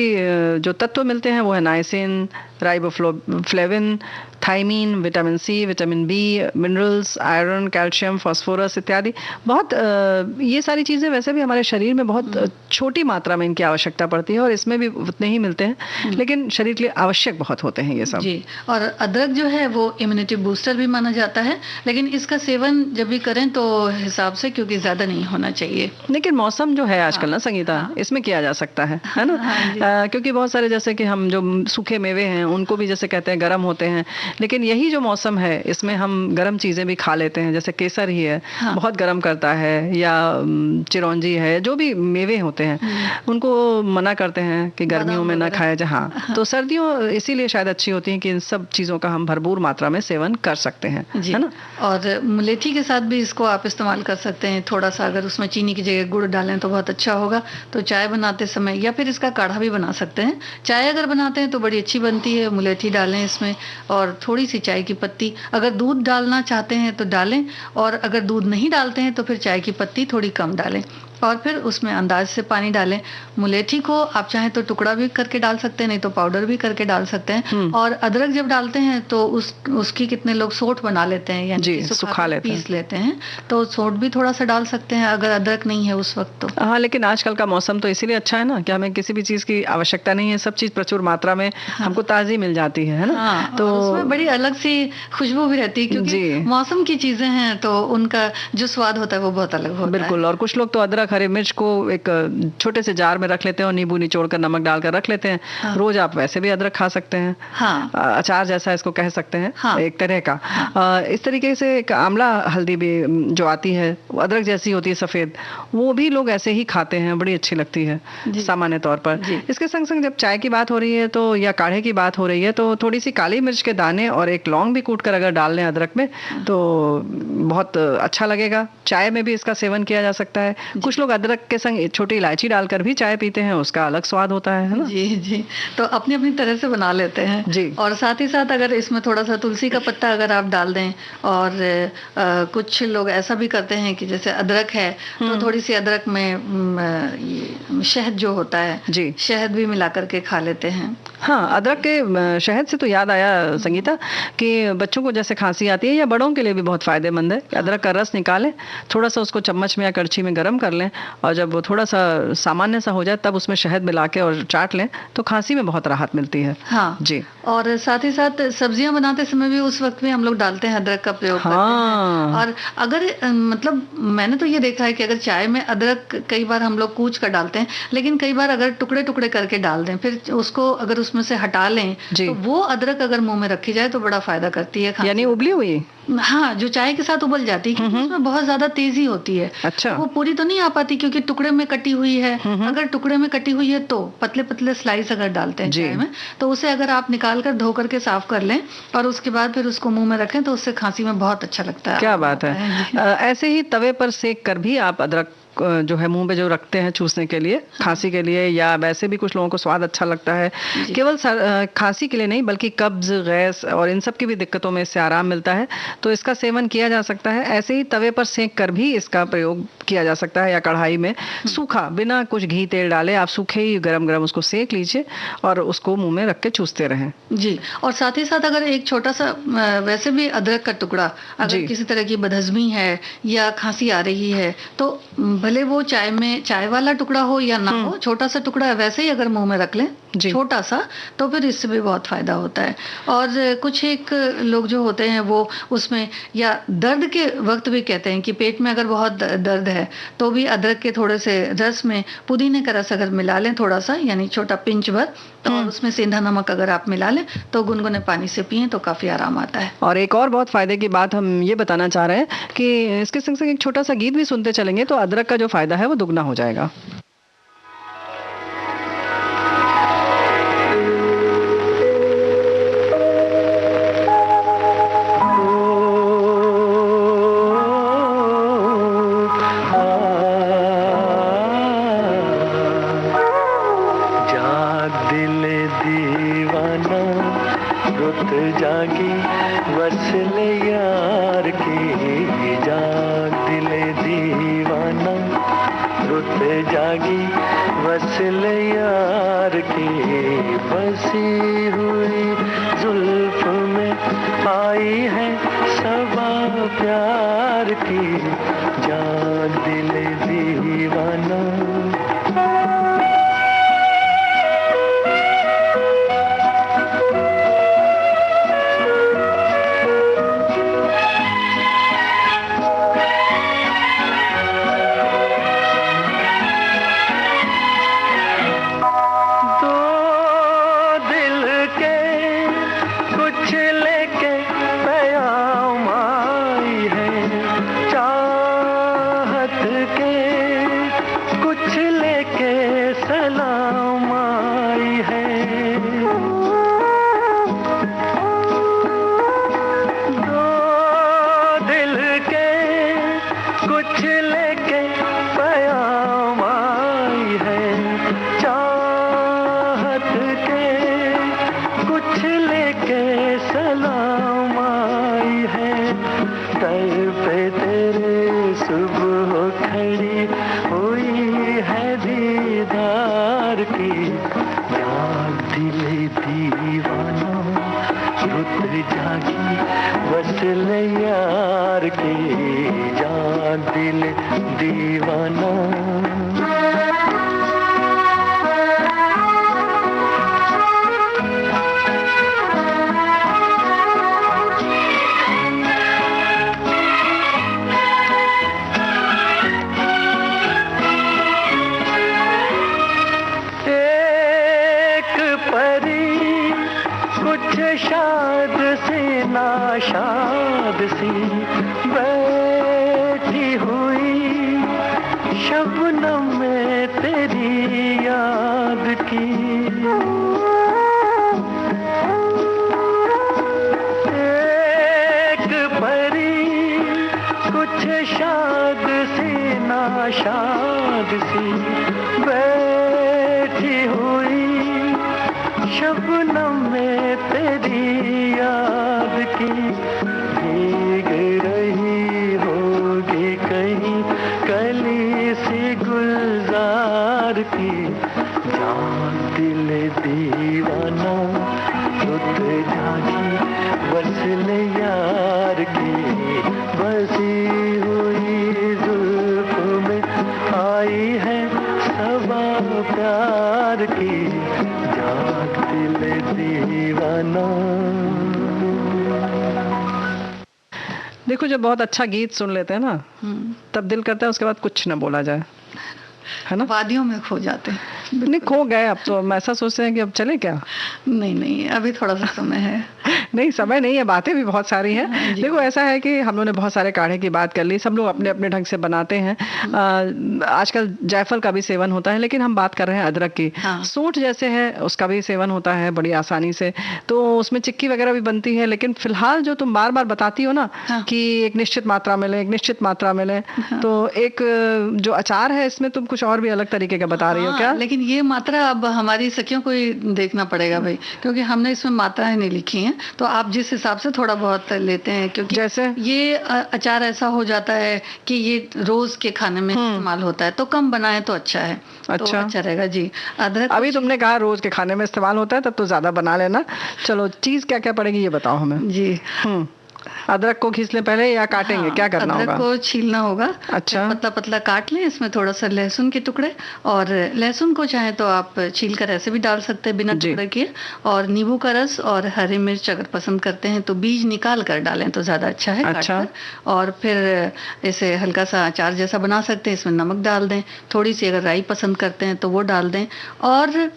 जो तत्व मिलते हैं वो है niacin, riboflavin, thiamine, vitamin C, vitamin B, minerals, iron, calcium, phosphorus इत्यादि। बहुत ये सारी चीज़ें वैसे भी हमारे शरीर में बहुत छोटी मात्रा में इनकी आवश्यकता पड़ती है, और इसमें भी उतने ही मिलते हैं, लेकिन शरीर के लिए आवश्यक बहुत होते हैं ये सब। जी, और अदरक जो है वो इम्यूनिटी बूस्टर भी माना जाता है, लेकिन इसका सेवन जब भी करें तो हिसाब से, क्योंकि ज़्यादा नहीं होना चाहिए। लेकिन मौसम जो है आजकल ना संगीता, इसमें किया जा सकता है ना? क्योंकि बहुत सारे जैसे कि हम जो सूखे मेवे हैं उनको भी जैसे कहते हैं गर्म होते हैं, लेकिन यही जो मौसम है इसमें हम गर्म चीज़ें भी खा लेते हैं, जैसे केसर ही है, बहुत गर्म करता है, या चिरौंजी है, जो भी मेवे होते हैं उनको मना करते हैं कि गर्मियों में ना खाया जाए। हाँ, तो सर्दियों इसीलिए शायद अच्छी होती हैं कि इन सब चीज़ों का हम भरपूर मात्रा में सेवन कर सकते हैं, है ना? और मुलेठी के साथ भी इसको आप इस्तेमाल कर सकते हैं। थोड़ा सा अगर उसमें चीनी की जगह गुड़ डालें तो बहुत अच्छा होगा। तो चाय बनाते समय, या फिर इसका काढ़ा भी बना सकते हैं। चाय अगर बनाते हैं तो बड़ी अच्छी बनती है, मुलेठी डालें इसमें, और थोड़ी सी चाय की पत्ती। अगर दूध डालना चाहते हैं तो डालें, और अगर दूध नहीं डालते हैं तो फिर चाय की पत्ती थोड़ी कम डालें, और फिर उसमें अंदाज से पानी डालें। मुलेठी को आप चाहें तो टुकड़ा भी करके डाल सकते हैं, नहीं तो पाउडर भी करके डाल सकते हैं। और अदरक जब डालते हैं तो उसकी कितने लोग सोंठ बना लेते हैं, यानी सुखा लेते हैं, पीस लेते हैं, तो सोंठ भी थोड़ा सा डाल सकते हैं अगर अदरक नहीं है उस वक्त तो। हाँ, लेकिन आजकल का मौसम तो इसीलिए अच्छा है ना कि हमें किसी भी चीज़ की आवश्यकता नहीं है, सब चीज़ प्रचुर मात्रा में हमको ताज़ी मिल जाती है ना? हाँ, तो उसमें बड़ी अलग सी खुशबू भी रहती है, क्योंकि मौसम की चीजें हैं तो उनका जो स्वाद होता है वो बहुत अलग होता है। बिल्कुल। और कुछ लोग तो अदरक, हरी मिर्च को एक छोटे से जार में रख लेते हैं और नींबू निचोड़ कर नमक डालकर रख लेते हैं। हाँ। रोज आप वैसे भी अदरक खा सकते हैं। हाँ। अचार जैसा इसको कह सकते हैं। हाँ। एक तरह का। हाँ। इस तरीके से एक आंवला हल्दी भी जो आती है, अदरक जैसी होती है सफेद, वो भी लोग ऐसे ही खाते हैं, बड़ी अच्छी लगती है सामान्य तौर पर। इसके संग संग जब चाय की बात हो रही है तो, या काढ़े की बात हो रही है तो, थोड़ी सी काली मिर्च के दाने और एक लौंग भी कूट कर अगर डाल लें अदरक में तो बहुत अच्छा लगेगा। चाय में भी इसका सेवन किया जा सकता है। कुछ लोग अदरक के संग छोटी इलायची डालकर भी चाय पीते हैं, उसका अलग स्वाद होता है ना? जी जी, तो अपनी अपनी तरह से बना लेते हैं जी। और साथ ही साथ अगर इसमें थोड़ा सा तुलसी का पत्ता अगर आप डाल दें, और कुछ लोग ऐसा भी करते हैं कि जैसे अदरक है तो थोड़ी सी अदरक में शहद जो होता है जी, शहद भी मिला करके खा लेते हैं। हाँ, अदरक के शहद से तो याद आया संगीता कि बच्चों को जैसे खांसी आती है, या बड़ों के लिए भी बहुत फायदेमंद है। अदरक का रस निकालें, थोड़ा सा उसको चम्मच में या कड़छी में गर्म कर लें, और जब वो थोड़ा सा सामान्य सा हो जाए तब उसमें शहद मिला के और चाट लें तो खांसी में बहुत राहत मिलती है। हाँ जी। और साथ ही साथ सब्जियां बनाते समय भी उस वक्त में हम लोग डालते हैं अदरक का प्रयोग करते हैं। और अगर मतलब मैंने तो ये देखा है कि अगर चाय में अदरक कई बार हम लोग कूच कर डालते हैं, लेकिन कई बार अगर टुकड़े टुकड़े करके डाल दें, फिर उसको अगर उसमें से हटा लें तो वो अदरक अगर मुंह में रखी जाए तो बड़ा फायदा करती है। यानी उबली हुई? हाँ, जो चाय के साथ उबल जाती है, क्योंकि उसमें बहुत ज्यादा तेजी होती है। अच्छा। वो पूरी तो नहीं आ पाती क्योंकि टुकड़े में कटी हुई है। अगर टुकड़े में कटी हुई है तो पतले पतले स्लाइस अगर डालते हैं चाय में, तो उसे अगर आप निकाल कर धो करके साफ कर लें और उसके बाद फिर उसको मुंह में रखें तो उससे खांसी में बहुत अच्छा लगता है। क्या बात है। ऐसे ही तवे पर सेक कर भी आप अदरक जो है मुंह पे जो रखते हैं चूसने के लिए, खांसी के लिए, या वैसे भी कुछ लोगों को स्वाद अच्छा लगता है। केवल खांसी के लिए नहीं बल्कि कब्ज, गैस और इन सब की भी दिक्कतों में इससे आराम मिलता है, तो इसका सेवन किया जा सकता है। ऐसे ही तवे पर सेक कर भी इसका प्रयोग किया जा सकता है, या कढ़ाई में सूखा, बिना कुछ घी तेल डाले आप सूखे ही गरम गरम उसको सेक लीजिए और उसको मुंह में रख के चूसते रहें जी। और साथ ही साथ अगर एक छोटा सा वैसे भी अदरक का टुकड़ा, अगर किसी तरह की बदहजमी है या खांसी आ रही है तो भले वो चाय वाला टुकड़ा हो या ना हो, छोटा सा टुकड़ा वैसे ही अगर मुंह में रख लें छोटा सा, तो फिर इससे भी बहुत फायदा होता है। और कुछ एक लोग जो होते हैं वो उसमें या दर्द के वक्त भी कहते हैं कि पेट में अगर बहुत दर्द है तो भी अदरक के थोड़े से रस में पुदीने का रस अगर मिला लें थोड़ा सा, यानी छोटा पिंच भर, तो और उसमें सेंधा नमक अगर आप मिला लें तो गुनगुने पानी से पिएं तो काफी आराम आता है। और एक और बहुत फायदे की बात हम ये बताना चाह रहे हैं कि इसके संग संग एक छोटा सा गीत भी सुनते चलेंगे तो अदरक का जो फायदा है वो दुगना हो जाएगा। देखो जब बहुत अच्छा गीत सुन लेते हैं ना तब दिल करता है उसके बाद कुछ ना बोला जाए, है ना। वादियों में खो जाते हैं। नहीं खो गए, अब तो हम ऐसा सोचते हैं कि अब चले क्या। नहीं अभी थोड़ा सा समय है। नहीं समय नहीं है, बातें भी बहुत सारी हैं। देखो ऐसा है कि हम लोगों ने बहुत सारे काढ़े की बात कर ली, सब लोग अपने अपने ढंग से बनाते हैं। आजकल जायफल का भी सेवन होता है, लेकिन हम बात कर रहे हैं अदरक की। सूंठ जैसे है उसका भी सेवन होता है बड़ी आसानी से, तो उसमें चिक्की वगैरह भी बनती है। लेकिन फिलहाल जो तुम बार बार बताती हो ना कि एक निश्चित मात्रा मिले, एक निश्चित मात्रा मिले, तो एक जो अचार है इसमें तुम कुछ और भी अलग तरीके का बता रही हो क्या? लेकिन ये मात्रा अब हमारी सखियों को ही देखना पड़ेगा भाई, क्योंकि हमने इसमें मात्राएं नहीं लिखी हैं। तो आप जिस हिसाब से थोड़ा बहुत लेते हैं, क्योंकि जैसे ये अचार ऐसा हो जाता है कि ये रोज के खाने में इस्तेमाल होता है, तो कम बनाए तो अच्छा है। अच्छा, तो अच्छा रहेगा जी। अदरक अभी तुमने कहा रोज के खाने में इस्तेमाल होता है, तब तो ज्यादा बना लेना। चलो चीज क्या क्या पड़ेगी ये बताओ हमें जी। अदरक को घिस लें पहले या काटेंगे? हाँ, क्या करना अदरक होगा? को छीलना होगा। अच्छा। पतला पतला काट लें, इसमें थोड़ा सा लहसुन के टुकड़े, और लहसुन को चाहे तो आप छील कर ऐसे भी डाल सकते हैं बिना जी। टुकड़े किए, और नींबू का रस और हरी मिर्च अगर पसंद करते हैं तो बीज निकाल कर डालें तो ज्यादा अच्छा है। अच्छा। काट कर, और फिर इसे हल्का सा अचार जैसा बना सकते हैं। इसमें नमक डाल दें, थोड़ी सी अगर राई पसंद करते हैं तो वो डाल दें, और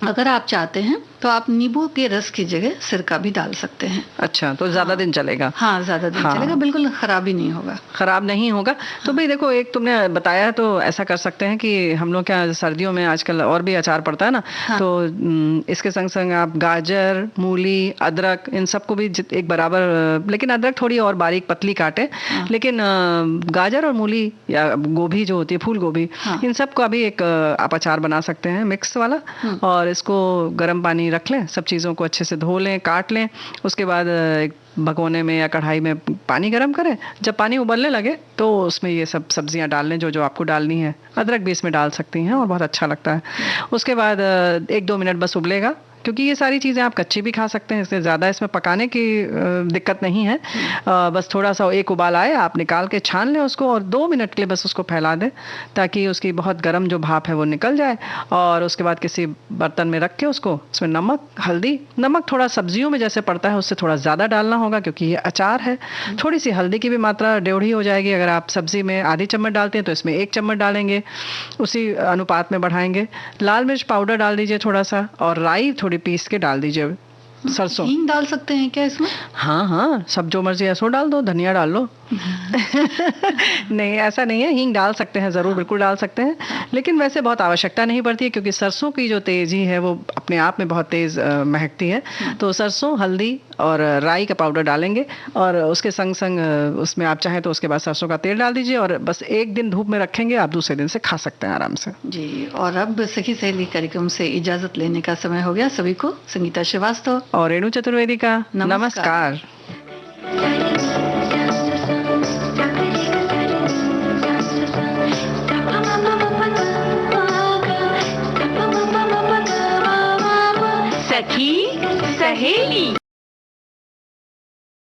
अगर आप चाहते हैं तो आप नींबू के रस की जगह सिरका भी डाल सकते हैं। अच्छा, तो ज्यादा दिन चलेगा? हाँ, ज्यादा दिन हाँ। चलेगा, बिल्कुल खराब ही नहीं होगा। खराब नहीं होगा। तो भाई देखो, एक तुमने बताया तो ऐसा कर सकते हैं कि हम लोग क्या सर्दियों में आजकल और भी अचार पड़ता है ना, हाँ। तो इसके संग संग आप गाजर, मूली, अदरक, इन सबको भी एक बराबर, लेकिन अदरक थोड़ी और बारीक पतली काटे, हाँ। लेकिन गाजर और मूली या गोभी जो होती है, फूल गोभी, हाँ। इन सब का भी एक आप अचार बना सकते हैं मिक्स वाला। और इसको गर्म पानी रख लें, सब चीज़ों को अच्छे से धो लें, काट लें। उसके बाद एक भगोने में या कढ़ाई में पानी गर्म करें। जब पानी उबलने लगे तो उसमें ये सब सब्जियां डाल लें जो जो आपको डालनी है। अदरक भी इसमें डाल सकती हैं और बहुत अच्छा लगता है। उसके बाद 1-2 मिनट बस उबलेगा, क्योंकि ये सारी चीज़ें आप कच्ची भी खा सकते हैं, इसलिए ज़्यादा इसमें पकाने की दिक्कत नहीं है। बस थोड़ा सा एक उबाल आए, आप निकाल के छान लें उसको, और 2 मिनट के लिए बस उसको फैला दें ताकि उसकी बहुत गर्म जो भाप है वो निकल जाए। और उसके बाद किसी बर्तन में रख के उसको, उसमें नमक, हल्दी, नमक थोड़ा सब्जियों में जैसे पड़ता है उससे थोड़ा ज़्यादा डालना होगा क्योंकि ये अचार है। थोड़ी सी हल्दी की भी मात्रा डेढ़ी हो जाएगी। अगर आप सब्जी में आधी चम्मच डालते हैं तो इसमें 1 चम्मच डालेंगे, उसी अनुपात में बढ़ाएंगे। लाल मिर्च पाउडर डाल दीजिए थोड़ा सा, और राई थोड़ी पीस के डाल दीजिए। सरसों, हींग डाल सकते हैं क्या इसमें? हाँ हाँ, सब जो मर्जी है सो डाल दो, धनिया डाल लो। नहीं, ऐसा नहीं है, हींग डाल सकते हैं ज़रूर, बिल्कुल डाल सकते हैं, लेकिन वैसे बहुत आवश्यकता नहीं पड़ती है क्योंकि सरसों की जो तेज़ी है वो अपने आप में बहुत तेज़ महकती है। तो सरसों, हल्दी और राई का पाउडर डालेंगे, और उसके संग संग उसमें आप चाहें तो उसके बाद सरसों का तेल डाल दीजिए, और बस 1 दिन धूप में रखेंगे, आप दूसरे दिन से खा सकते हैं आराम से। जी, और अब सखी सहेली कार्यक्रम से इजाजत लेने का समय हो गया। सभी को संगीता श्रीवास्तव और रेणु चतुर्वेदी का नमस्कार। नमस्कार। सखी सहेली।